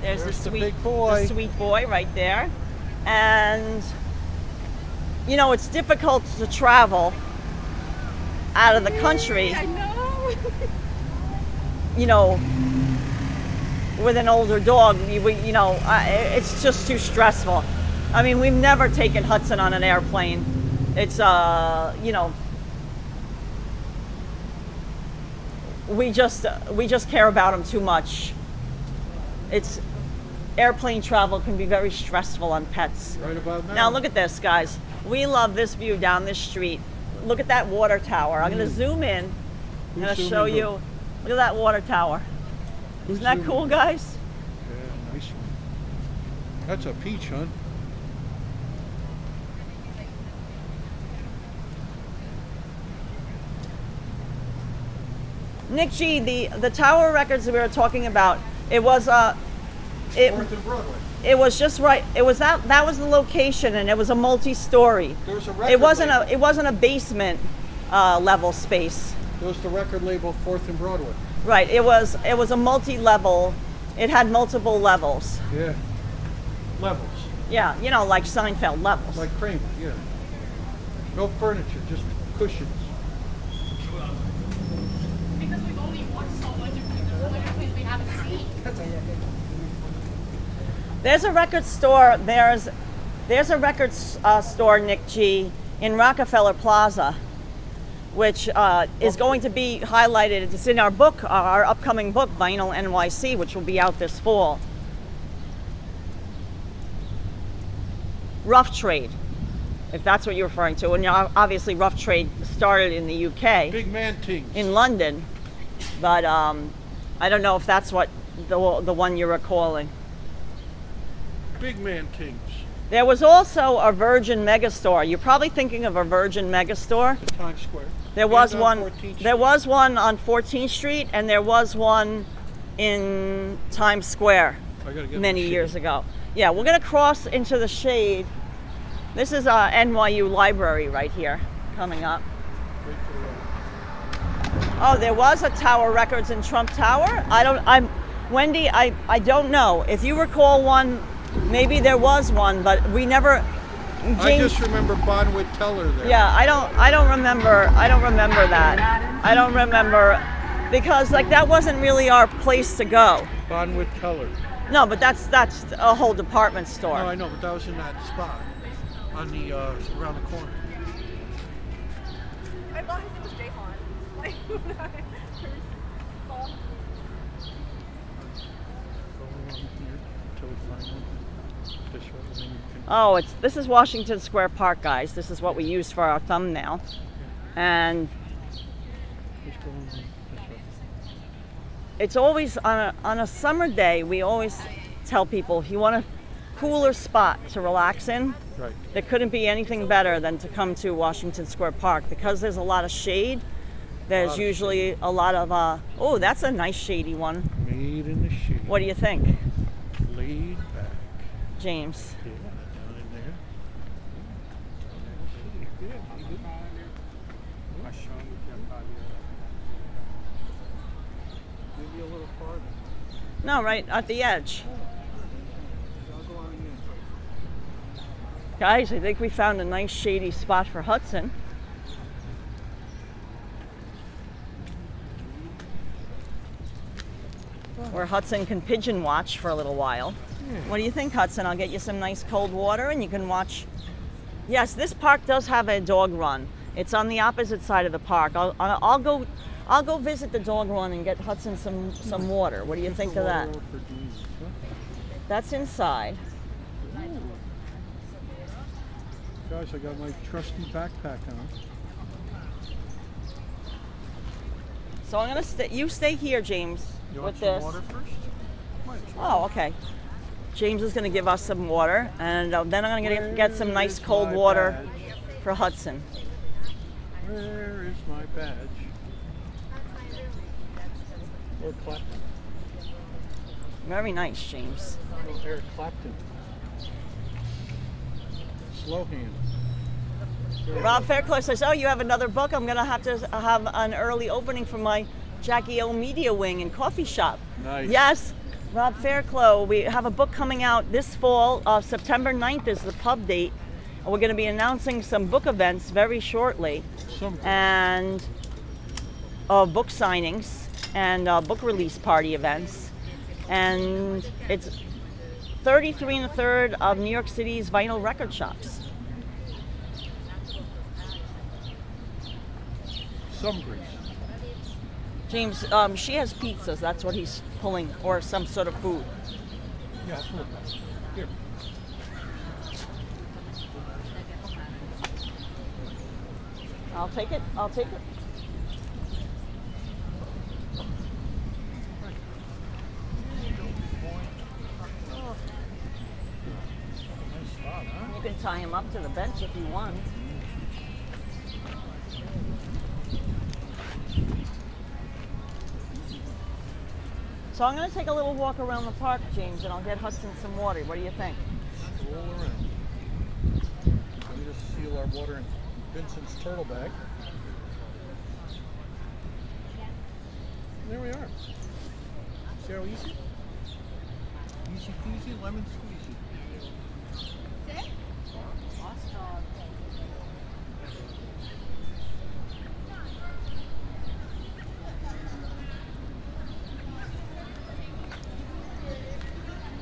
There's the big boy. the sweet boy right there, and it's difficult to travel out of the country. I know. With an older dog, it's just too stressful. I mean, we've never taken Hudson on an airplane. It's, we just care about him too much. Airplane travel can be very stressful on pets. Right about now. Now look at this, guys. We love this view down this street. Look at that water tower. I'm going to zoom in. I'm going to show you. Look at that water tower. Isn't that cool, guys? Yeah, nice one. That's a peach, huh? Nick G, the tower records that we were talking about, it was Fourth and Broadway. it was just right. It was that was the location, and it was a multi-story. There was a record It wasn't label. it wasn't a basement level space. There was the record label 4th and Broadway. Right. It was a multi-level. It had multiple levels. Yeah. Levels. Yeah, like Seinfeld levels. Like Kramer, yeah. No furniture, just cushions. Because we've only watched so much of things we haven't seen. There's a record store. There's There's a records store, Nick G, in Rockefeller Plaza, which is going to be highlighted. It's in our book, our upcoming book, Vinyl NYC, which will be out this fall. Rough Trade, if that's what you're referring to. And obviously Rough Trade started in the UK. Big man things. In London. But I don't know if that's what the one you're recalling. Big man things. There was also a Virgin Megastore. You're probably thinking of a Virgin Megastore. In Times Square. There was And one. 14th Street. There was one on 14th Street, and there was one in Times Square I gotta get many the years shade. ago. Yeah, we're gonna cross into the shade. This is NYU Library right here, coming up. Wait for the light. Oh, there was a Tower Records in Trump Tower. Wendy, I don't know. If you recall one, maybe there was one, but we never. I just remember Bonwit Teller there. Yeah, I don't remember that. I don't remember because like that wasn't really our place to go. Bonwit Teller. No, but that's a whole department store. No, I know, but that was in that spot on the around the corner. I thought his name was Jayhan. Like, Oh, this is Washington Square Park, guys. This is what we used for our thumbnail. And it's always on a summer day, we always tell people if you want a cooler spot to relax in, Right. there couldn't be anything better than to come to Washington Square Park because there's a lot of shade. There's usually a lot of oh, that's a nice shady one. Made in the shade. What do you think, Laid back. James? Yeah, down in there. Yeah, you good. Maybe a little farther. No, right at the edge. I'll go on the inside. Guys, I think we found a nice shady spot for Hudson. Where Hudson can pigeon watch for a little while. What do you think, Hudson? I'll get you some nice cold water and you can watch. Yes, this park does have a dog run. It's on the opposite side of the park. I'll go visit the dog run and get Hudson some water. What do you think of that? That's inside. Guys, I got my trusty backpack on. So I'm gonna you stay here, James, You with want some this. water first? Might as well. Oh, okay. James is going to give us some water, and then I'm going to get some nice Where cold is my water badge? for Hudson. Where is my badge? Or Clapton. Very nice, James. Oh, Eric Clapton. Slow hand. Rob Fairclough says, oh, you have another book? I'm going to have an early opening for my Jackie O Media Wing and Coffee Shop. Nice. Yes, Rob Fairclough. We have a book coming out this fall. September 9th is the pub date. And we're going to be announcing some book events very shortly. And book signings and book release party events. And it's 33 1/3 of New York City's vinyl record shops. Some grease. James, she has pizzas. That's what he's pulling, or some sort of food. Yeah, it's a little bit. Here. I'll take it. I'll take it. You can tie him up to the bench if you want. So I'm going to take a little walk around the park, James, and I'll get Hudson some water. What do you think? Roll around. Let me just seal our water in Vincent's turtle bag. There we are. See how easy? Easy peasy, lemon squeezy.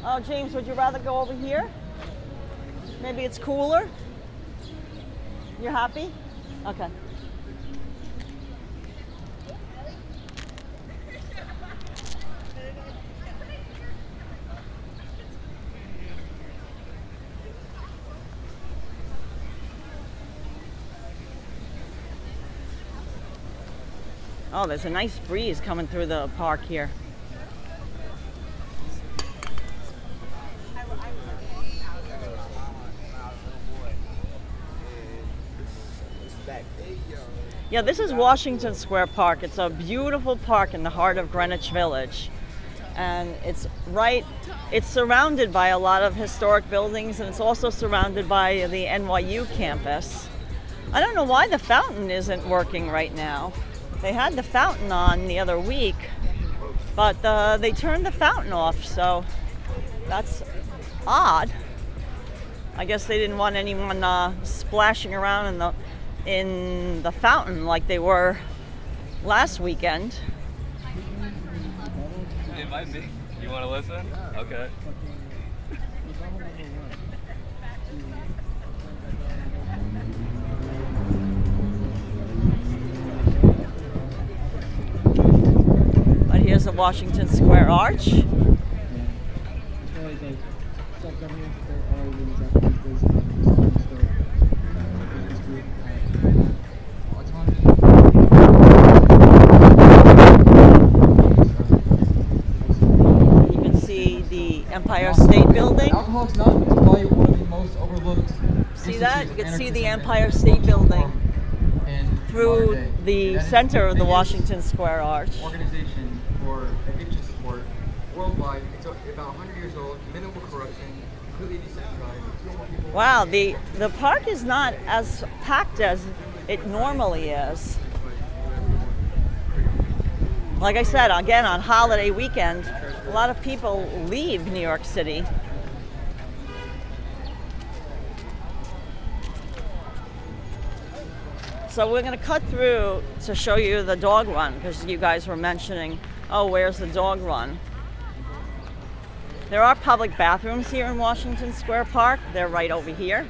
Oh, James, would you rather go over here? Maybe it's cooler? You're happy? Okay. Oh, there's a nice breeze coming through the park here. Yeah, this is Washington Square Park. It's a beautiful park in the heart of Greenwich Village. And it's surrounded by a lot of historic buildings, and it's also surrounded by the NYU campus. I don't know why the fountain isn't working right now. They had the fountain on the other week, but they turned the fountain off, so that's odd. I guess they didn't want anyone splashing around in the fountain like they were last weekend. It might be. You want to listen? Okay. But here's the Washington Square Arch. Empire State Building. Alcohol's not probably one of the most overlooked. See that? You can see the Empire State Building through the center of the Washington Square Arch. Organization for addiction support worldwide. It's about 100 years old. Minimal corruption. Completely decentralized. Wow, the park is not as packed as it normally is. Like I said, again, on holiday weekend, a lot of people leave New York City. So we're going to cut through to show you the dog run, because you guys were mentioning, oh, where's the dog run? There are public bathrooms here in Washington Square Park. They're right over here.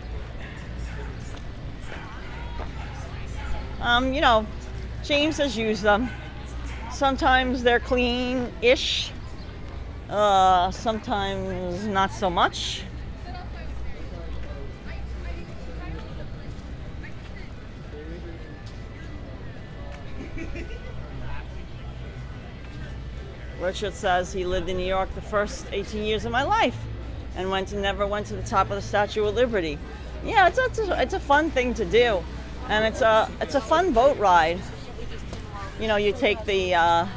You know, James has used them. Sometimes they're clean-ish. Sometimes not so much. Richard says he lived in New York the first 18 years of my life and never went to the top of the Statue of Liberty. Yeah, it's a fun thing to do, and it's a fun boat ride. You know, you take a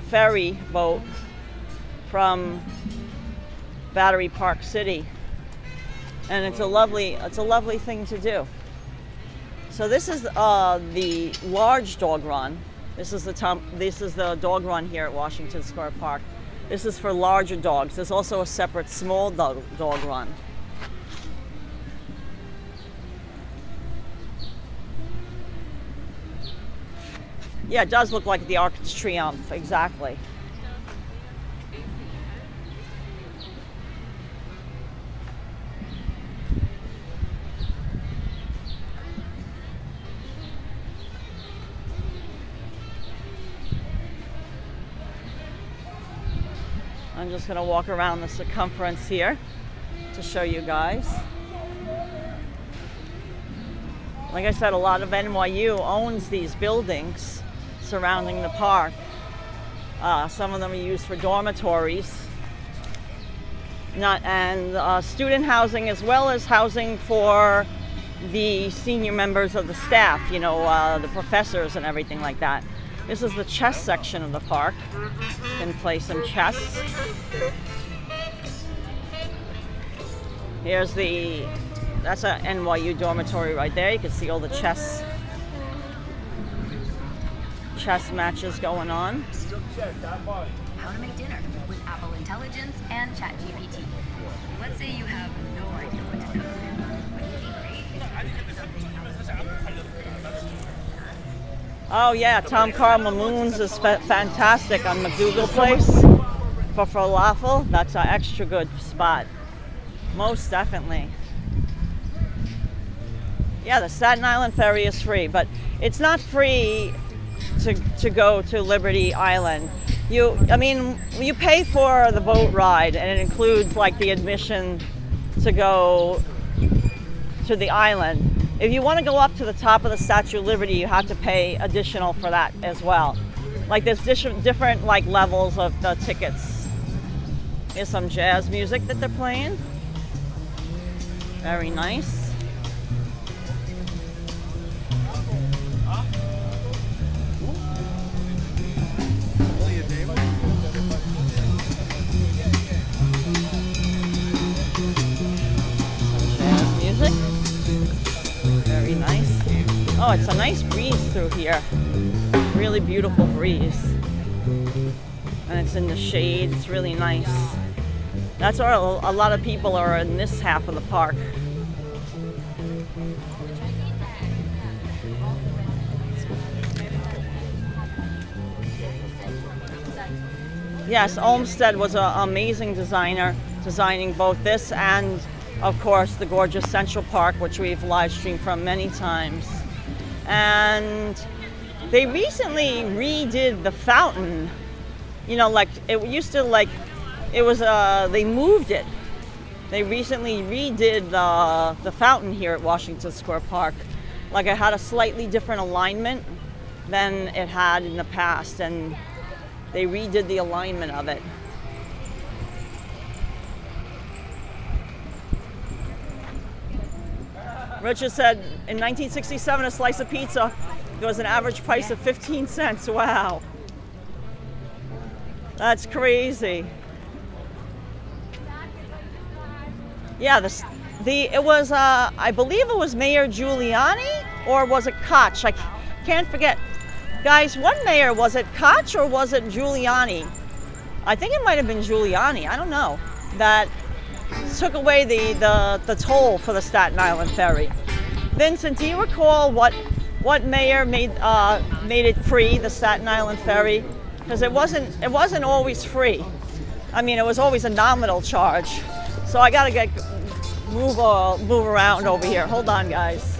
ferry boat from Battery Park City, and it's a lovely thing to do. So this is the large dog run. This is the dog run here at Washington Square Park. This is for larger dogs. There's also a separate small dog run. Yeah, it does look like the Arc de Triomphe, exactly. I'm just going to walk around the circumference here to show you guys. Like I said, a lot of NYU owns these buildings surrounding the park. Some of them are used for dormitories, student housing, as well as housing for the senior members of the staff, you know, the professors and everything like that. This is the chess section of the park. You can play some chess. That's a NYU dormitory right there. You can see all the chess matches going on. How to make dinner with Apple Intelligence and ChatGPT. Let's say you have no idea what to cook. Oh yeah, Tom Karla Moons is fantastic on McDougal Place for falafel. That's an extra good spot. Most definitely. Yeah, the Staten Island ferry is free, but it's not free to go to Liberty Island. You pay for the boat ride, and it includes like the admission to go to the island. If you want to go up to the top of the Statue of Liberty, you have to pay additional for that as well. Like there's different like levels of the tickets. Here's some jazz music that they're playing. Very nice. Music. Very nice. Oh, it's a nice breeze through here. Really beautiful breeze. And it's in the shade. It's really nice. That's where a lot of people are in this half of the park. Yes, Olmsted was an amazing designer, designing both this and, of course, the gorgeous Central Park, which we've live streamed from many times. And they recently redid the fountain. You know, like it used to, like it was. They moved it. They recently redid the fountain here at Washington Square Park. Like it had a slightly different alignment than it had in the past, and they redid the alignment of it. Richard said in 1967, a slice of pizza, there was an average price of 15 cents. Wow. That's crazy. Yeah, it was, I believe it was Mayor Giuliani, or was it Koch? I can't forget. Guys, what mayor, was it Koch or was it Giuliani? I think it might have been Giuliani, I don't know, that took away the toll for the Staten Island ferry. Vincent, do you recall what mayor made it free, the Staten Island ferry? Because it wasn't always free. I mean, it was always a nominal charge. So I gotta move around over here. Hold on, guys.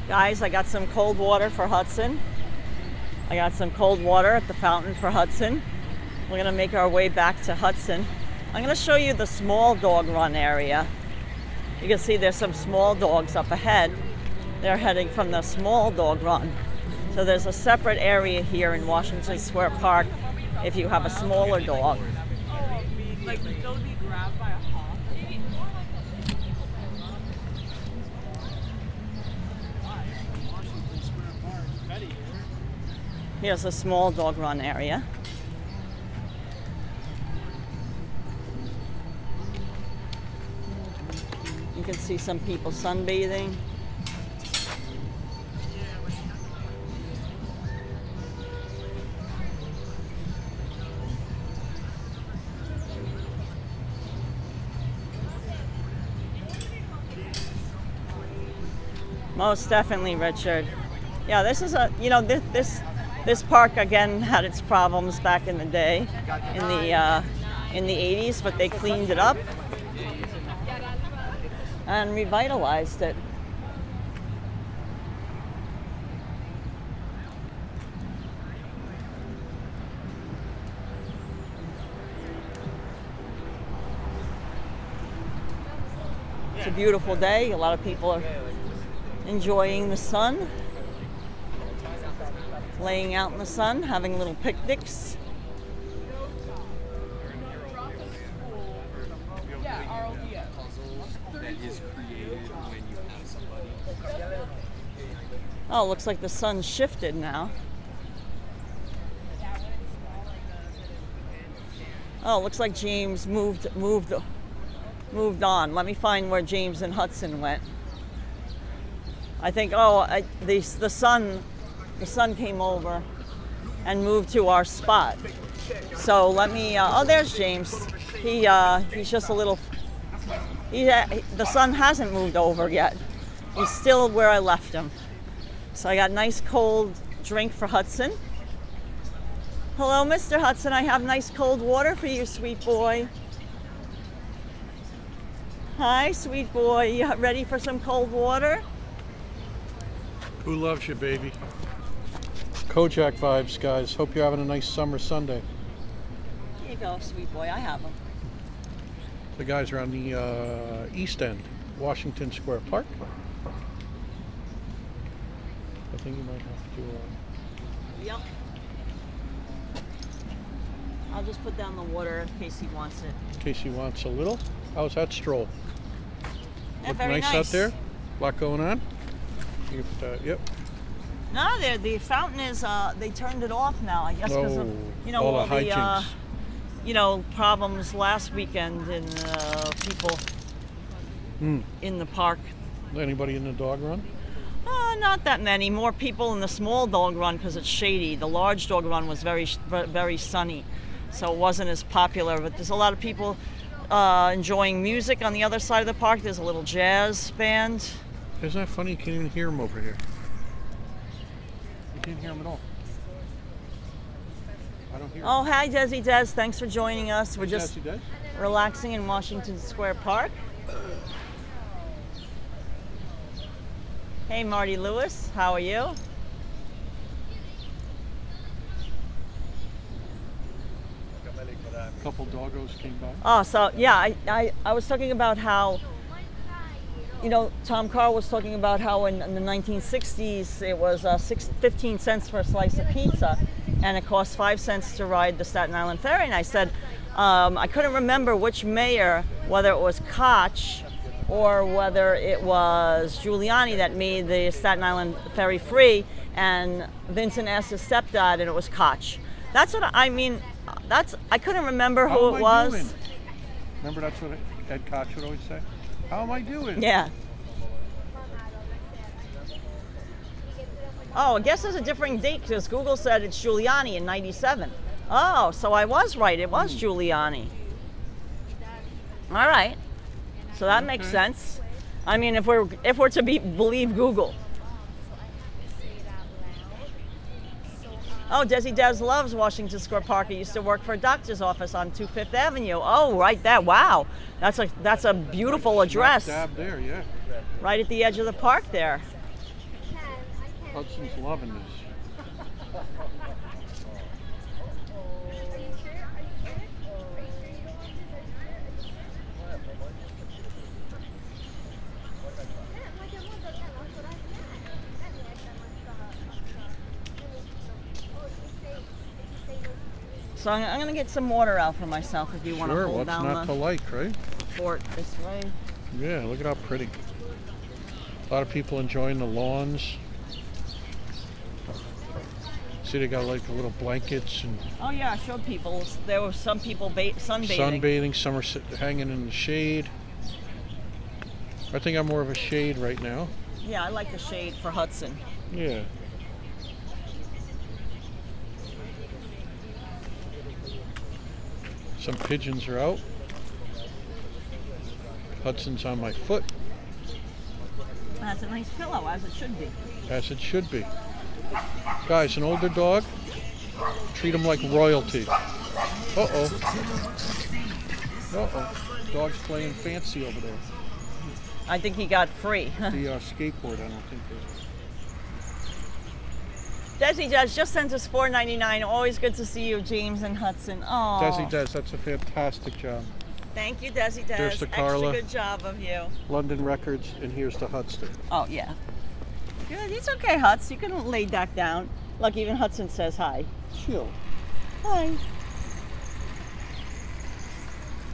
Guys, I got some cold water for Hudson. I got some cold water at the fountain for Hudson. We're gonna make our way back to Hudson. I'm gonna show you the small dog run area. You can see there's some small dogs up ahead. They're heading from the small dog run. So there's a separate area here in Washington Square Park if you have a smaller dog. Here's a small dog run area. You can see some people sunbathing. Most definitely, Richard. Yeah, this is a, you know, this park again had its problems back in the day, in the 80s, but they cleaned it up and revitalized it. It's a beautiful day. A lot of people are enjoying the sun, laying out in the sun, having little picnics. Oh, looks like the sun shifted now. Oh, looks like James moved on. Let me find where James and Hudson went. I think, the sun came over and moved to our spot. So let me, there's James. He's just a little, the sun hasn't moved over yet. He's still where I left him. So I got nice cold drink for Hudson. Hello, Mr. Hudson. I have nice cold water for you, sweet boy. Hi, sweet boy. You ready for some cold water? Who loves you, baby? Kojak vibes, guys. Hope you're having a nice summer Sunday. Here you go, sweet boy. I have them. The guys are on the east end, Washington Square Park. I think you might have to. Yep. I'll just put down the water in case he wants it. In case he wants a little. How's that stroll? Yeah, Look very nice out there. A lot going on. You can put that, yep. No, the fountain is. They turned it off now. I guess because of all the hijinks. Problems last weekend and people in the park. Anybody in the dog run? Not that many. More people in the small dog run because it's shady. The large dog run was very sunny, so it wasn't as popular. But there's a lot of people enjoying music on the other side of the park. There's a little jazz band. Isn't that funny? You can't even hear them over here. You can't hear them at all. I don't hear them. Oh, hi, Desi Des. Thanks for joining us. We're just Desi Des? relaxing in Washington Square Park. Hey, Marty Lewis. How are you? A couple doggos came by. Oh, so yeah, I was talking about how, Tom Karla was talking about how in the 1960s it was 15 cents for a slice of pizza, and it cost 5 cents to ride the Staten Island Ferry. And I said, I couldn't remember which mayor, whether it was Koch or whether it was Giuliani that made the Staten Island Ferry free, and Vincent asked his stepdad, and it was Koch. That's what I mean. I couldn't remember who it was. Doing? Remember, that's what Ed Koch would always say. How am I doing? Yeah. Oh, I guess there's a different date because Google said it's Giuliani in '97. Oh, so I was right. It was Giuliani. All right. So that makes sense. I mean, if we're to believe Google. Oh, Desi Des loves Washington Square Park. He used to work for a doctor's office on 25th Avenue. Oh, right there. Wow. That's a beautiful address. Dab there, yeah. Right at the edge of the park there. Hudson's loving this. So I'm gonna get some water out for myself if you want to Sure, hold what's down not to the like, right? fort this way. Yeah, look at how pretty. A lot of people enjoying the lawns. See, they got like the little blankets and Oh yeah, I showed people. There were some people sunbathing. sunbathing. Some are hanging in the shade. I think I'm more of a shade right now. Yeah, I like the shade for Hudson. Yeah. Some pigeons are out. Hudson's on my foot, That's a nice pillow, as it should be. as it should be. Guys, an older dog, treat him like royalty. Uh-oh. Uh-oh. Dog's playing fancy over there. I think he got free. The skateboard, I don't think there's. Desi Judge just sent us $4.99. Always good to see you, James and Hudson. Oh, Desi does. That's a fantastic job. thank you, Desi Des. There's the Karla. Extra good job of you. London Records, and here's the Hudson. Oh yeah. Good. It's okay, Huts. You can lay that down. Look, even Hudson says hi. Chill. Hi.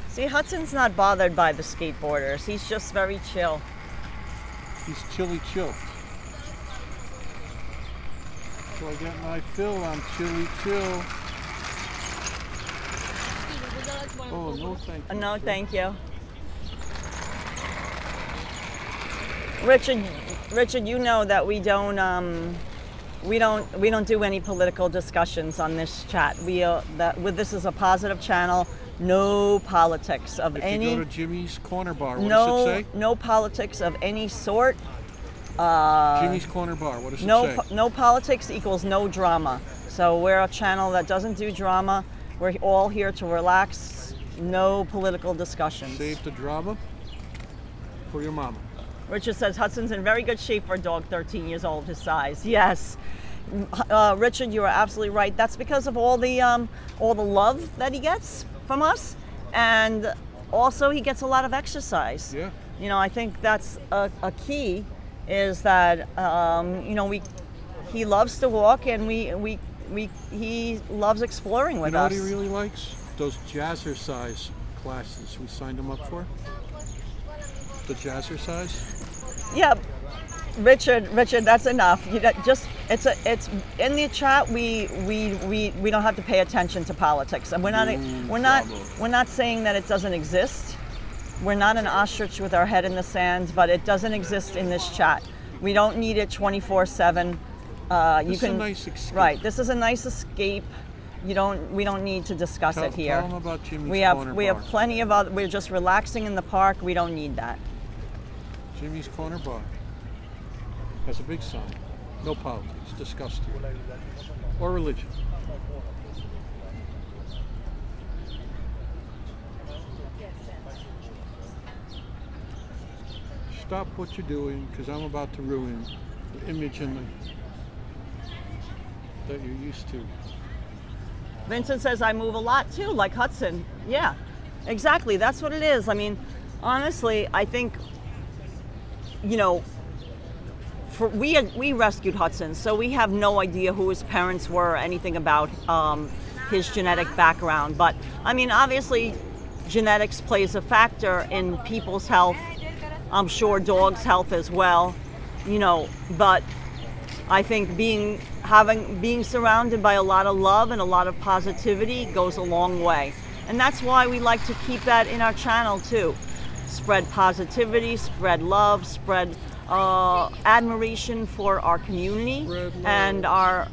See, Hudson's not bothered by the skateboarders. He's just very chill. He's chilly chill. So I get my fill on chilly chill. Oh, no thank you. No, thank you. Richard, you know that we don't do any political discussions on this chat. This is a positive channel. No politics of If any. you go to Jimmy's Corner Bar, what does it say? No politics of any sort. Jimmy's Corner Bar, what does it say? No politics equals no drama. So we're a channel that doesn't do drama. We're all here to relax. No political discussions. Save the drama for your mama. Richard says Hudson's in very good shape for a dog 13 years old, his size. Yes. Richard, you are absolutely right. That's because of all the love that he gets from us, and also he gets a lot of exercise. Yeah. You know, I think that's a key, is that he loves to walk, and he loves exploring with us. You know what he really likes? Those jazzercise classes we signed him up for. The jazzercise. Yeah, Richard, that's enough. It's in the chat. We don't have to pay attention to politics, and we're not saying that it doesn't exist. We're not an ostrich with our head in the sand, but it doesn't exist in this chat. We don't need it 24/7. This is a nice escape. Right. This is a nice escape. We don't need to discuss it here. Tell them about Jimmy's Corner We Bar. have plenty of other. We're just relaxing in the park. We don't need that. Jimmy's Corner Bar has a big sign. No politics, disgusting. Or religion. Stop what you're doing, because I'm about to ruin the image that you're used to. Vincent says I move a lot too, like Hudson. Yeah, exactly. That's what it is. I mean, honestly, I think, we rescued Hudson, so we have no idea who his parents were or anything about his genetic background. But I mean, obviously, genetics plays a factor in people's health. I'm sure dogs' health as well. But I think being surrounded by a lot of love and a lot of positivity goes a long way. And that's why we like to keep that in our channel too. Spread positivity, spread love, spread admiration for our community and our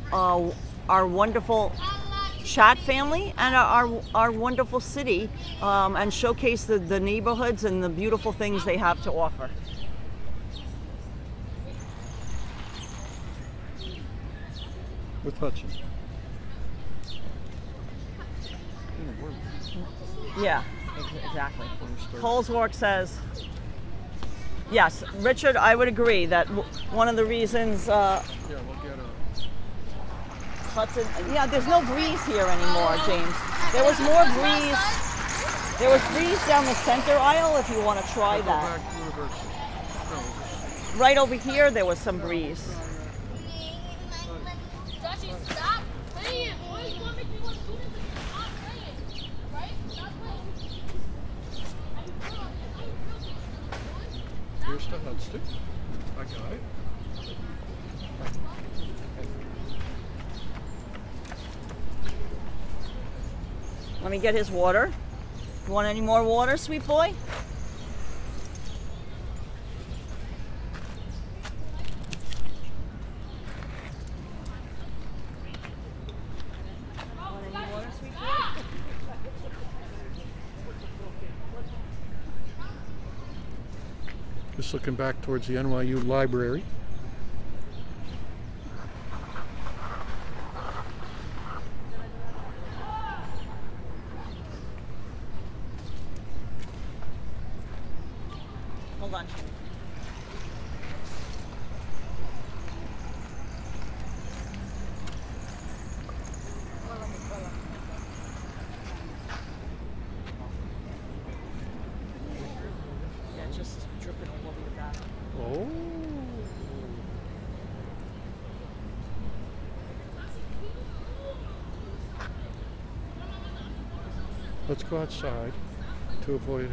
wonderful chat family and our wonderful city, and showcase the neighborhoods and the beautiful things they have to offer. With Hudson. Yeah, exactly. Coleswork says, yes, Richard, I would agree that one of the reasons Yeah, we'll get her. Hudson, there's no breeze here anymore, James. There was more breeze. There was breeze down the center aisle if you want to try Go that. back to University. No, Right over here, there was some breeze. it. I got it. Let me get his water. You want any more water, sweet boy? Want any water, sweet boy? Just looking back towards the NYU library. Hold on. Yeah, just dripping all over your back. Oh. Let's go outside to avoid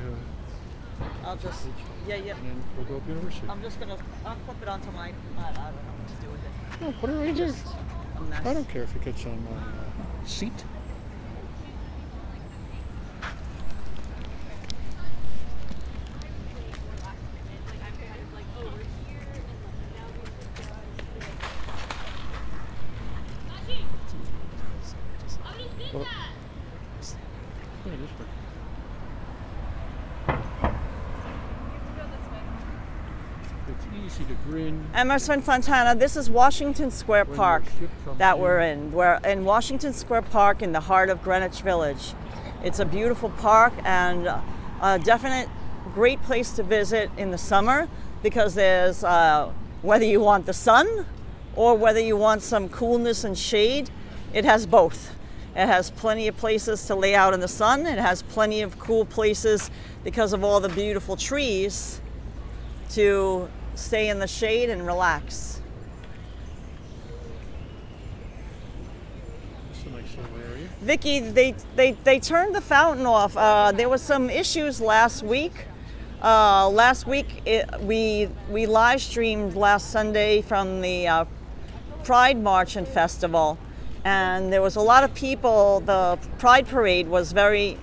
I'll just, yeah. and then we'll go up University. I'm just gonna, I'll clip it onto my, I don't know what to do with it. No, put it right here. Just a mess. I don't care if it gets on my seat. Well, yeah, this way. It's easy to grin. Emerson Fontana, this is Washington Square When Park your ship comes that in. we're in. We're in Washington Square Park in the heart of Greenwich Village. It's a beautiful park and a definite great place to visit in the summer because there's, whether you want the sun or whether you want some coolness and shade, it has both. It has plenty of places to lay out in the sun. It has plenty of cool places because of all the beautiful trees to stay in the shade and relax. It's a nice little area. Vicky, they turned the fountain off. There was some issues last week. We live streamed last Sunday from the Pride March and Festival, and there was a lot of people. The Pride Parade was very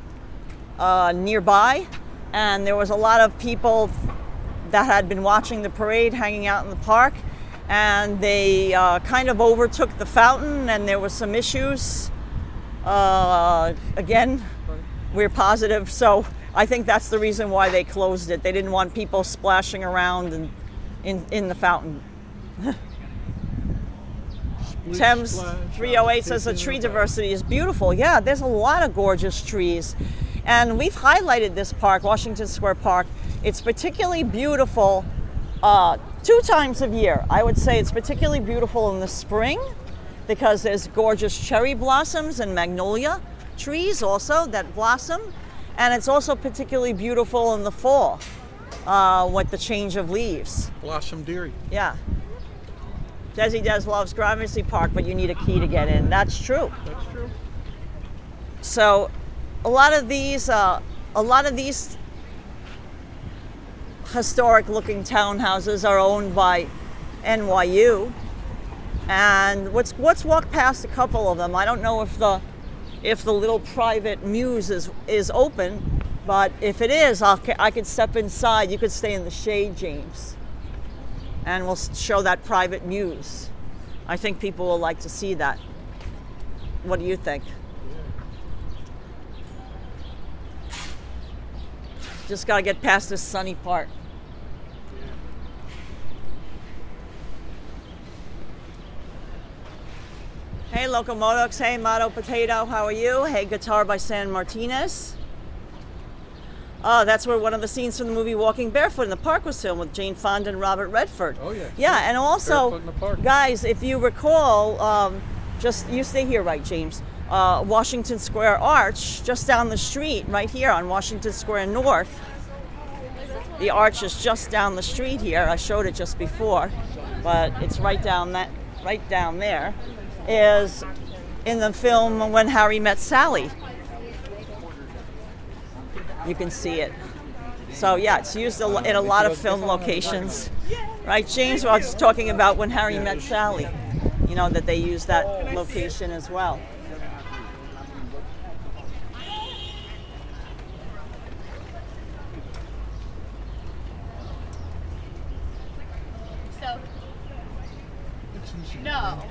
nearby, and there was a lot of people that had been watching the parade hanging out in the park, and they kind of overtook the fountain, and there was some issues. Again, we're positive, so I think that's the reason why they closed it. They didn't want people splashing around in the fountain. Thames 308 says the tree diversity is beautiful. Yeah, there's a lot of gorgeous trees. And we've highlighted this park, Washington Square Park. It's particularly beautiful 2 times a year. I would say it's particularly beautiful in the spring because there's gorgeous cherry blossoms and magnolia trees also that blossom. And it's also particularly beautiful in the fall with the change of leaves. Blossom Deary. Yeah. Desi Des loves Gramercy Park, but you need a key to get in. That's true. That's true. So a lot of these historic looking townhouses are owned by NYU. And let's walk past a couple of them. I don't know if the little private muse is open, but if it is, I could step inside. You could stay in the shade, James. And we'll show that private muse. I think people will like to see that. What do you think? Just gotta get past this sunny part. Hey Locomotics, hey Mato Potato, how are you? Hey Guitar by San Martinez. Oh, that's where one of the scenes from the movie Walking Barefoot in the Park was filmed with Jane Fonda and Robert Redford. Oh yeah. Yeah, and also, Barefoot in the Park. guys, if you recall, you stay here, right, James? Washington Square Arch, just down the street, right here on Washington Square North. The arch is just down the street here. I showed it just before, but it's right down there. Is in the film When Harry Met Sally. You can see it. So yeah, it's used in a lot of film locations. Right, James was talking about when Harry met Sally. You know, that they used that location as well. So, no.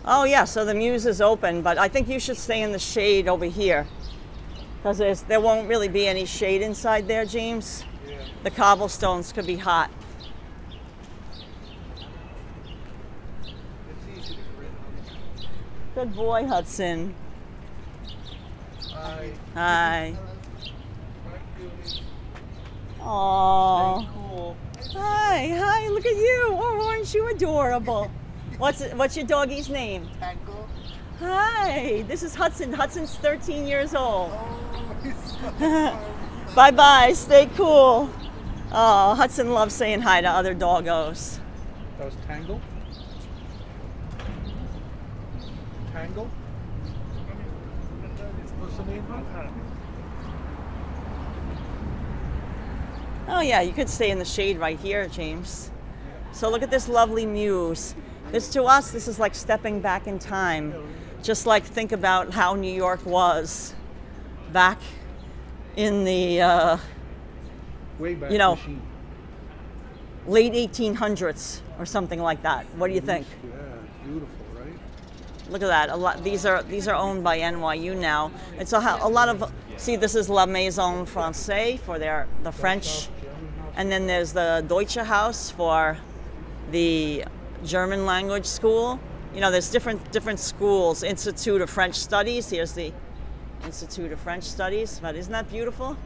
Oh yeah, so the Muse is open, but I think you should stay in the shade over here. Because there won't really be any shade inside there, James. The cobblestones could be hot. Good boy, Hudson. Hi. Hi. Aww. Cool. Hi, look at you. Oh, aren't you adorable? What's your doggy's name? Tango. Hi, this is Hudson. Hudson's 13 years old. Oh, Bye-bye, stay cool. Oh, Hudson loves saying hi to other doggos. That was Tangle. Tangle. What's the name? Oh yeah, you could stay in the shade right here, James. So look at this lovely Muse. This, to us, this is like stepping back in time. Just like think about how New York was back in the, Way back. You know, machine. late 1800s or something like that. What do you think? Yeah, beautiful, right? Look at that. A lot. These are owned by NYU now. It's a lot of. See, this is La Maison Française for the French, and then there's the Deutsche Haus for the German language school. You know, there's different schools. Institute of French Studies. Here's the Institute of French Studies. But isn't that beautiful?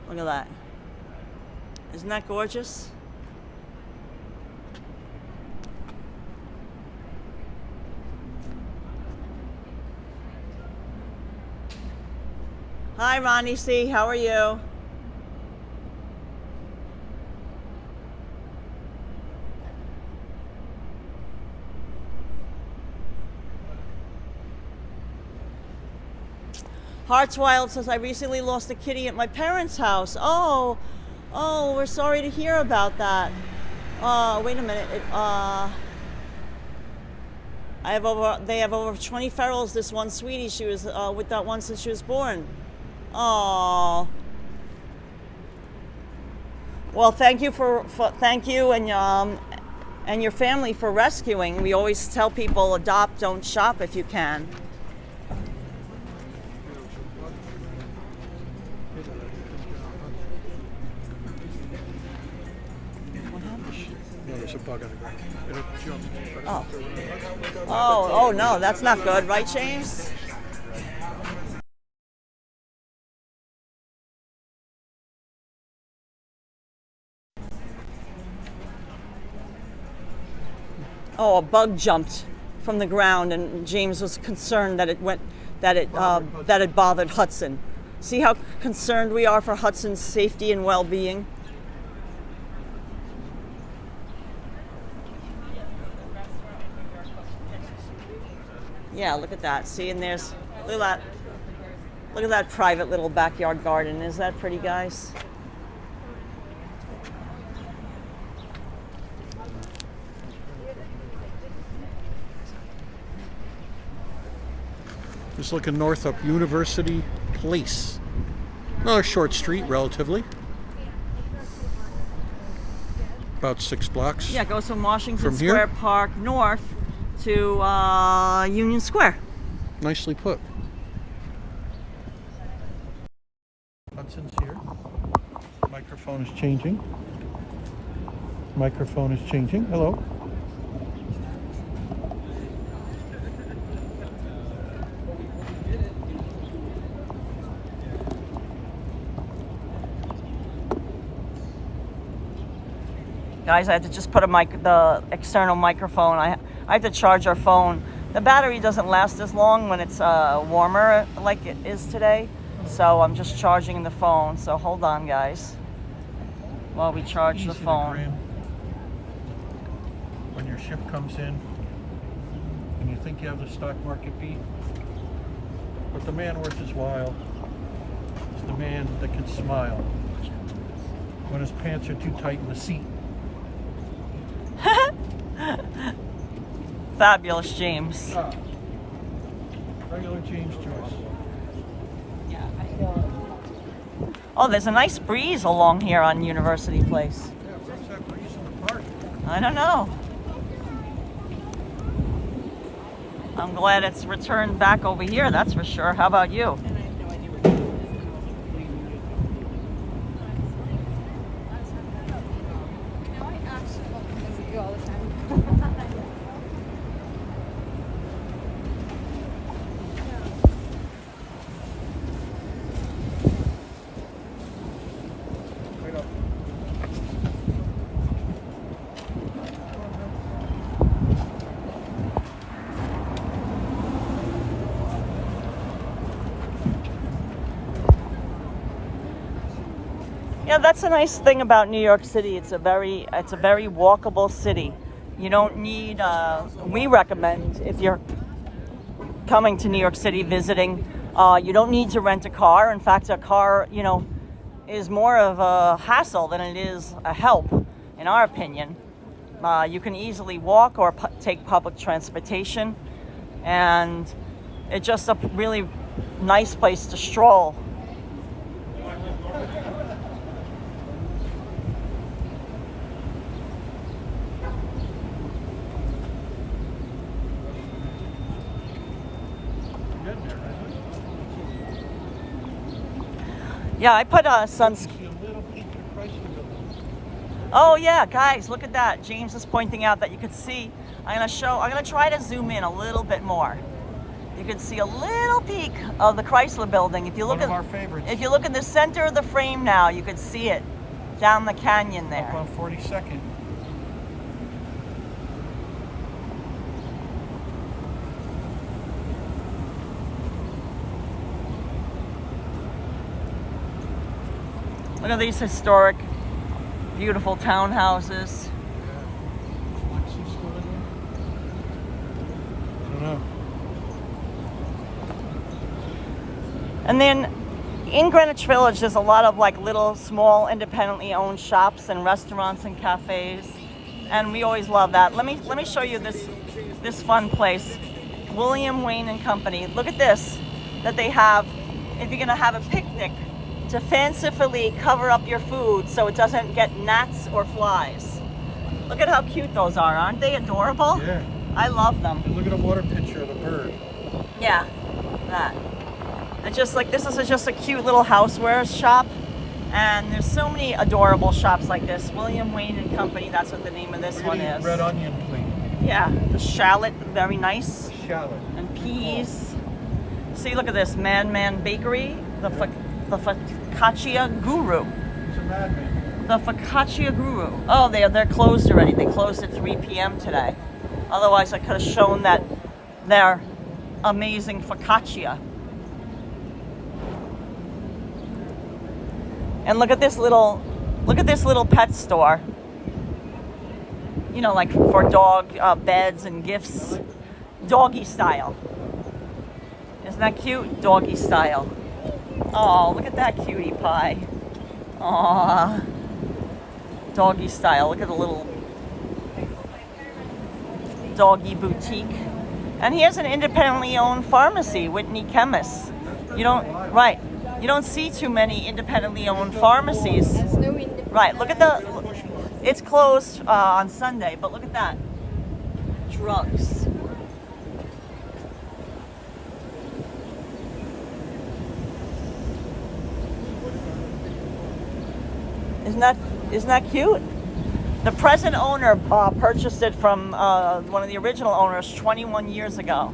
Look at that. Isn't that gorgeous? Hi, Ronnie C. How are you? Heartswild says, I recently lost a kitty at my parents' house. Oh, we're sorry to hear about that. Wait a minute. They have over 20 ferals. This one sweetie, she was with that one since she was born. Oh. Well, thank you thank you and your family for rescuing. We always tell people adopt, don't shop if you can. No, there's a bug on the ground. It jumped. Oh no, that's not good, right, James? Oh, a bug jumped from the ground, and James was concerned that it bothered Hudson. See how concerned we are for Hudson's safety and well-being? Yeah, look at that. See, and look at that private little backyard garden. Is that pretty, guys? Just looking north up University Place. Another short street, relatively. About 6 blocks. Yeah, it goes from Washington From Square here? Park north to Union Square. Nicely put. Hudson's here. Microphone is changing. Microphone is changing. Hello. Guys, I had to just put the external microphone. I have to charge our phone. The battery doesn't last as long when it's warmer like it is today. So I'm just charging the phone. So hold on, guys, while we charge Easy the to phone. grab. When your ship comes in and you think you have the stock market beat. But the man worth his while is the man that can smile when his pants are too tight in the seat. Fabulous, James. Regular James Joyce. Oh, there's a nice breeze along here on University Place. Yeah, what's that breeze in the park? I don't know. I'm glad it's returned back over here, that's for sure. How about you? No, I actually love to visit you all the time. Right up. Yeah, that's a nice thing about New York City. It's a very walkable city. You don't need. We recommend if you're coming to New York City visiting, you don't need to rent a car. In fact, a car, is more of a hassle than it is a help, in our opinion. You can easily walk or take public transportation, and it's just a really nice place to stroll. Yeah, I put sunscreen. Oh yeah, guys, look at that. James is pointing out that you could see. I'm gonna try to zoom in a little bit more. You can see a little peek of the Chrysler Building. If you look One of our favorites. If you look in the center of the frame now, you can see it down the canyon there. Up on 42nd. Look at these historic, beautiful townhouses. Lexi's still in there? I don't know. And then in Greenwich Village, there's a lot of like little, small, independently owned shops and restaurants and cafes, and we always love that. Let me show you this fun place, William Wayne and Company. Look at this that they have. If you're gonna have a picnic, to fancifully cover up your food so it doesn't get gnats or flies. Look at how cute those are, aren't they adorable? Yeah. I love them. And look at a water picture of the bird. Yeah, that. And just like this is just a cute little housewares shop, and there's so many adorable shops like this. William Wayne and Company, that's what the name of this one is. Red onion, please. Yeah, the shallot, very nice. Shallot. And peas. See, look at this, Man Bakery, the Focaccia Guru. It's a madman. The Focaccia Guru. Oh, they're closed already. They closed at 3 p.m. today. Otherwise, I could have shown that their amazing focaccia. And look at this little pet store. Like for dog beds and gifts, doggy style. Isn't that cute? Doggy style. Oh, look at that cutie pie. Aw. Doggy style. Look at the little doggy boutique. And here's an independently owned pharmacy, Whitney Chemists. You don't see too many independently owned pharmacies. There's no independent. Right, look at it's closed on Sunday, but look at that. Drugs. Isn't that cute? The present owner purchased it from one of the original owners 21 years ago.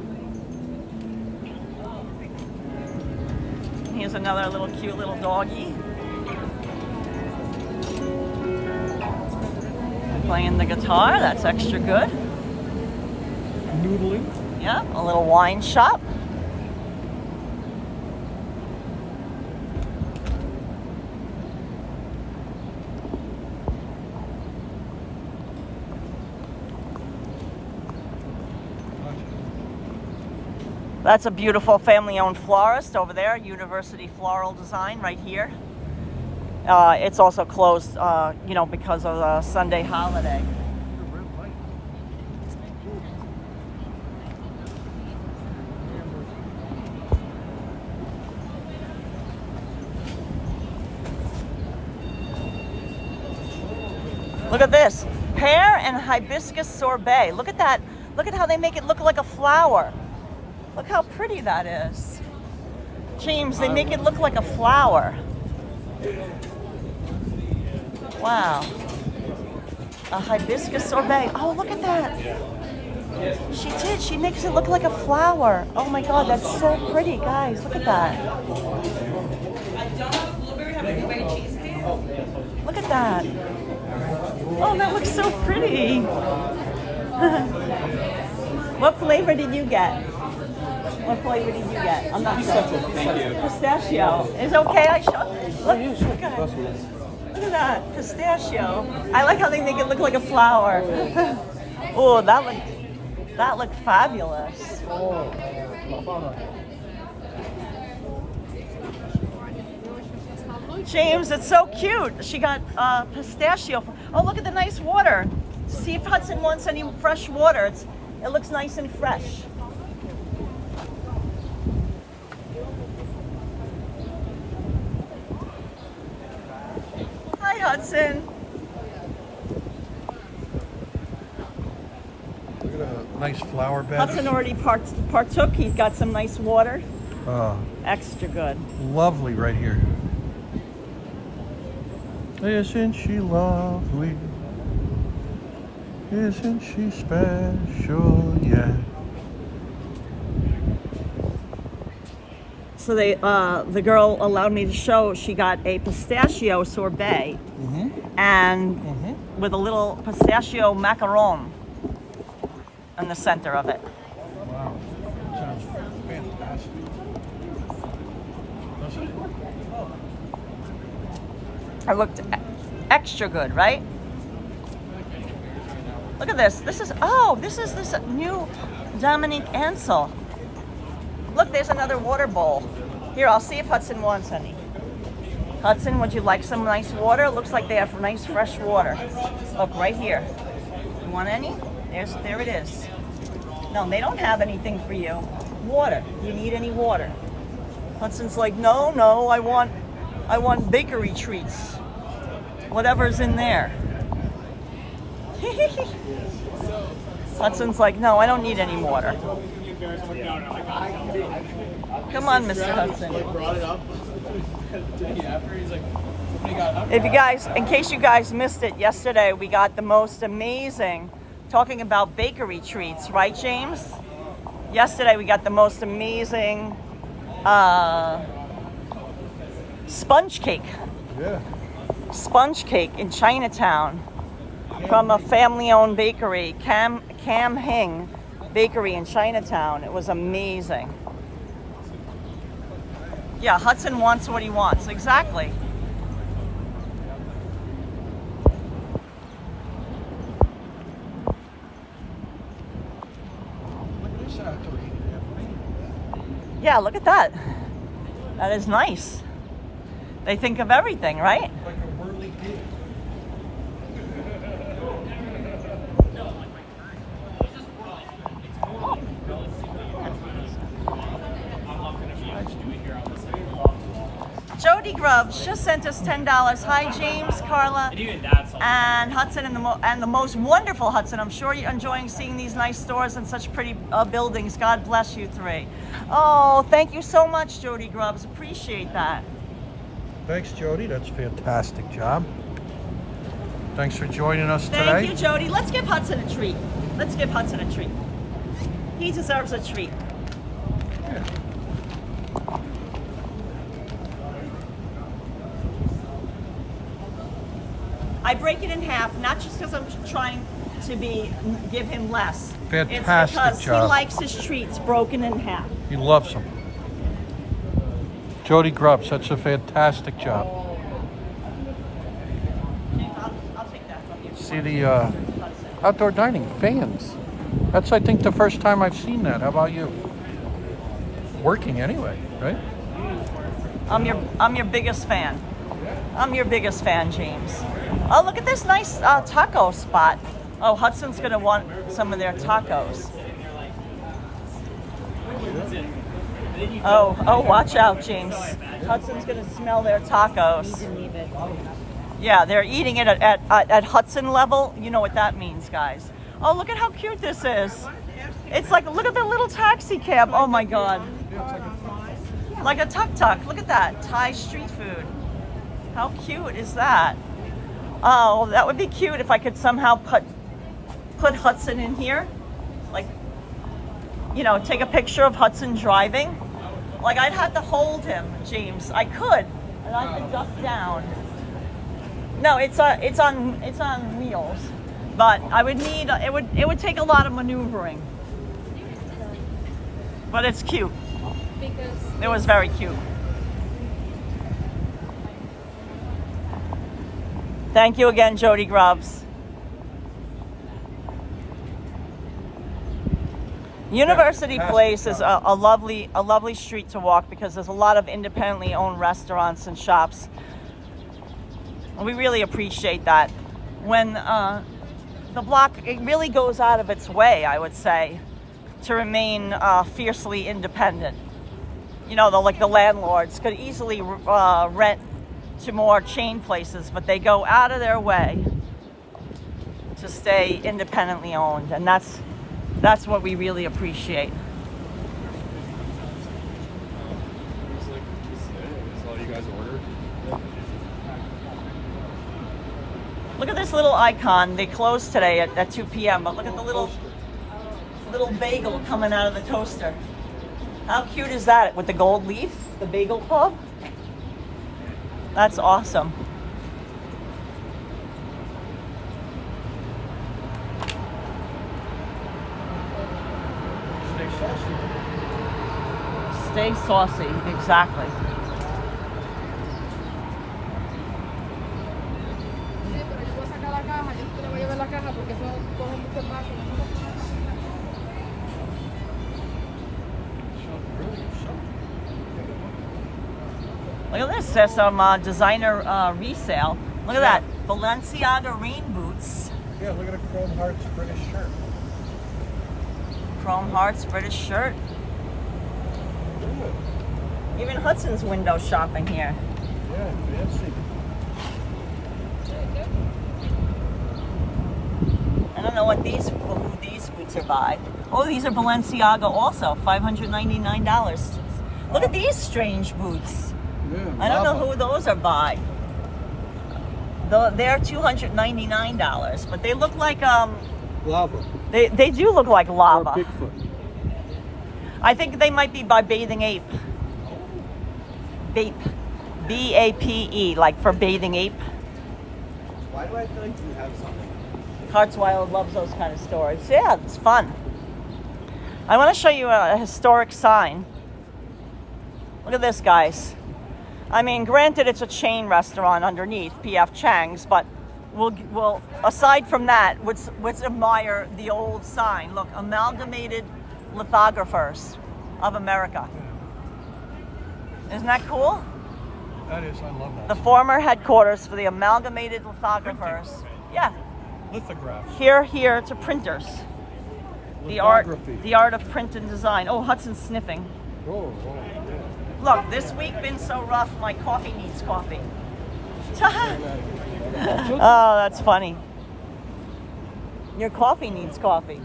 Here's another cute little doggy. Playing the guitar, that's extra good. Noodling. Yeah, a little wine shop. That's a beautiful family-owned florist over there, University Floral Design right here. It's also closed, you know, because of the Sunday holiday. Look at this, pear and hibiscus sorbet. Look at that. Look at how they make it look like a flower. Look how pretty that is. James, they make it look like a flower. Wow. A hibiscus sorbet. Oh, look at that. She did. She makes it look like a flower. Oh my God, that's so pretty, guys. Look at that. Look at that. Oh, that looks so pretty. What flavor did you get? What flavor did you get? I'm not sure. Pistachio. Is it okay? I show. Look at that. Pistachio. I like how they make it look like a flower. Oh, that looked fabulous. James, it's so cute. She got pistachio. Oh, look at the nice water. See if Hudson wants any fresh water. It looks nice and fresh. Hi, Hudson. Look at a nice flower bed. Hudson already partook. He's got some nice water. Oh, Extra good. lovely right here. Isn't she lovely? Isn't she special? Yeah. So the girl allowed me to show. She got a pistachio sorbet, and with a little pistachio macaron in the center of it. Wow. Sounds fantastic. Doesn't it? It looked extra good, right? Look at this. This is this new Dominique Ansel. Look, there's another water bowl. Here, I'll see if Hudson wants any. Hudson, would you like some nice water? It looks like they have nice fresh water. Look, right here. You want any? There it is. No, they don't have anything for you. Water. Do you need any water? Hudson's like, no, I want bakery treats. Whatever's in there. Hudson's like, no, I don't need any water. Come on, Mr. Hudson. If you guys, in case you guys missed it yesterday, we got the most amazing, talking about bakery treats, right, James? Yesterday we got the most amazing sponge cake. Yeah. Sponge cake in Chinatown from a family-owned bakery, Cam Hing Bakery in Chinatown. It was amazing. Yeah, Hudson wants what he wants. Exactly. Look at this outdoor heating. Yeah, look at that. That is nice. They think of everything, right? Like a whirly pig. Jody Grubbs just sent us $10. Hi, James, Karla, and Hudson, and the most wonderful Hudson. I'm sure you're enjoying seeing these nice stores and such pretty buildings. God bless you three. Oh, thank you so much, Jody Grubbs. Appreciate that. Thanks, Jody. That's a fantastic job. Thanks for joining us today. Thank you, Jody. Let's give Hudson a treat. Let's give Hudson a treat. He deserves a treat. Yeah. I break it in half, not just because I'm trying to give him less. Fantastic it's because job. he likes his treats broken in half. He loves them. Jody Grubbs, that's a fantastic job. I'll take that from you. See the outdoor dining fans. That's, I think, the first time I've seen that. How about you? working anyway, right? I'm your biggest fan. I'm your biggest fan, James. Oh, look at this nice taco spot. Oh, Hudson's gonna want some of their tacos. Oh, watch out, James. Hudson's gonna smell their tacos. Yeah, they're eating it at Hudson level. You know what that means, guys. Oh, look at how cute this is. It's like, look at the little taxi cab. Oh my God. Like a tuk-tuk. Look at that. Thai street food. How cute is that? Oh, that would be cute if I could somehow put Hudson in here. Like, you know, take a picture of Hudson driving. Like, I'd have to hold him, James. I could, and I could duck down. No, it's on wheels, but I would need it would take a lot of maneuvering. But it's cute. It was very cute. Thank you again, Jody Grubbs. University Place is a lovely street to walk because there's a lot of independently owned restaurants and shops. We really appreciate that. When the block, it really goes out of its way, I would say, to remain fiercely independent. You know, the landlords could easily rent to more chain places, but they go out of their way to stay independently owned, and that's what we really appreciate. Is all you guys ordered? Look at this little icon. They closed today at 2 p.m., but look at the little bagel coming out of the toaster. How cute is that with the gold leaf, the bagel club? That's awesome. Stay saucy, exactly. Sí, pero yo voy a sacar la caja, yo te la voy a llevar la caja porque eso coge mucho espacio. Look at this. There's some designer resale. Look at that. Balenciaga rain boots. Yeah, look at a Chrome Hearts British shirt. Chrome Hearts British shirt. Even Hudson's window shopping here. Yeah, fancy. I don't know who these boots are by. Oh, these are Balenciaga also. $599. Look at these strange boots. Yeah, I don't know who those are by. They're $299, but they look like lava. They do look like lava. Or Bigfoot. I think they might be by Bathing Ape. Bape. B-A-P-E, like for Bathing Ape. Why do I feel like you have something? Hartswild loves those kind of stores. Yeah, it's fun. I want to show you a historic sign. Look at this, guys. I mean, granted, it's a chain restaurant underneath, P.F. Chang's, but we'll aside from that, let's admire the old sign. Look, Amalgamated Lithographers of America. Isn't that cool? That is, I love that. The former headquarters for the Amalgamated Lithographers. Yeah. Lithographs. Here to printers. The art Lithography. of print and design. Oh, Hudson's sniffing. Oh, Look, this week been so rough, my coffee needs coffee. Oh, that's funny. Your coffee needs coffee.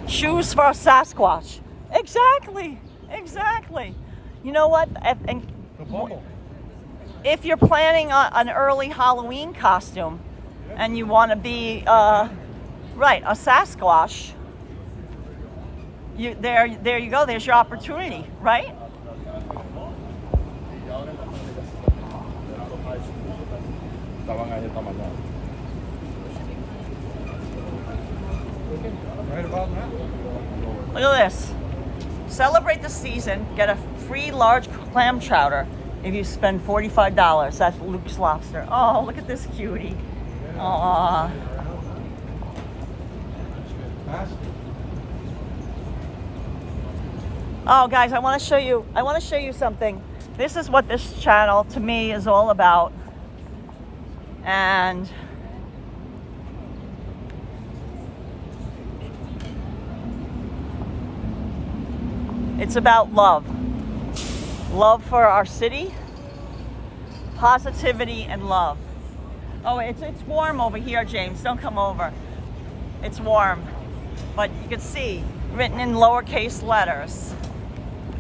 Shoes for a Sasquatch. Exactly. You know what? the bubble. If you're planning an early Halloween costume and you want to be, right, a Sasquatch, there you go. There's your opportunity, right? Right about now. Look at this. Celebrate the season. Get a free large clam chowder if you spend $45. That's Luke's Lobster. Oh, look at this cutie. Aww. Fantastic. Oh, guys, I want to show you something. This is what this channel to me is all about. And it's about love. Love for our city, positivity, and love. Oh, it's warm over here, James. Don't come over. It's warm. But you can see, written in lowercase letters,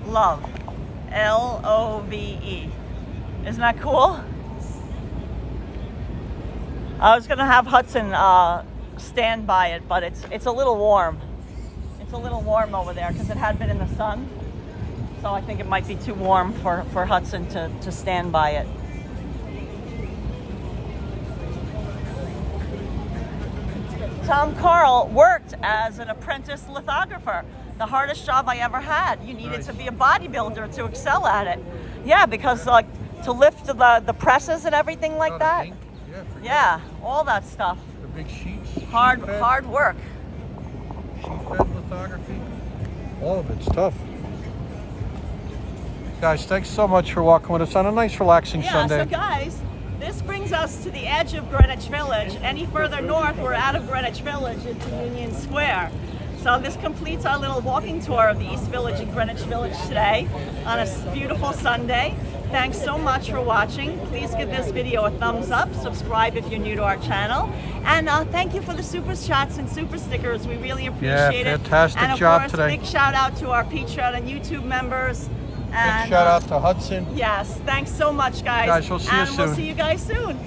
love. L-O-V-E. Isn't that cool? I was gonna have Hudson stand by it, but it's a little warm. It's a little warm over there because it had been in the sun. So I think it might be too warm for Hudson to stand by it. Tom Karl worked as an apprentice lithographer. The hardest job I ever had. You needed to be a bodybuilder to excel at it. Yeah, because like to lift the presses and everything like that. Ink. Yeah, all that stuff. The big sheets. Hard sheet-fed, hard work. Sheet-fed lithography. All of it's tough. Guys, thanks so much for walking with us on a nice, relaxing Yeah, Sunday. so guys, this brings us to the edge of Greenwich Village. Any further north, we're out of Greenwich Village into Union Square. So this completes our little walking tour of the East Village and Greenwich Village today on a beautiful Sunday. Thanks so much for watching. Please give this video a thumbs up. Subscribe if you're new to our channel. And thank you for the super chats and super stickers. We really appreciate it. Fantastic and of job course, today. big shout out to our Patreon and YouTube members. Big And, shout out to Hudson. Yes, thanks so much, guys. Guys, we'll see you and we'll soon. see you guys soon.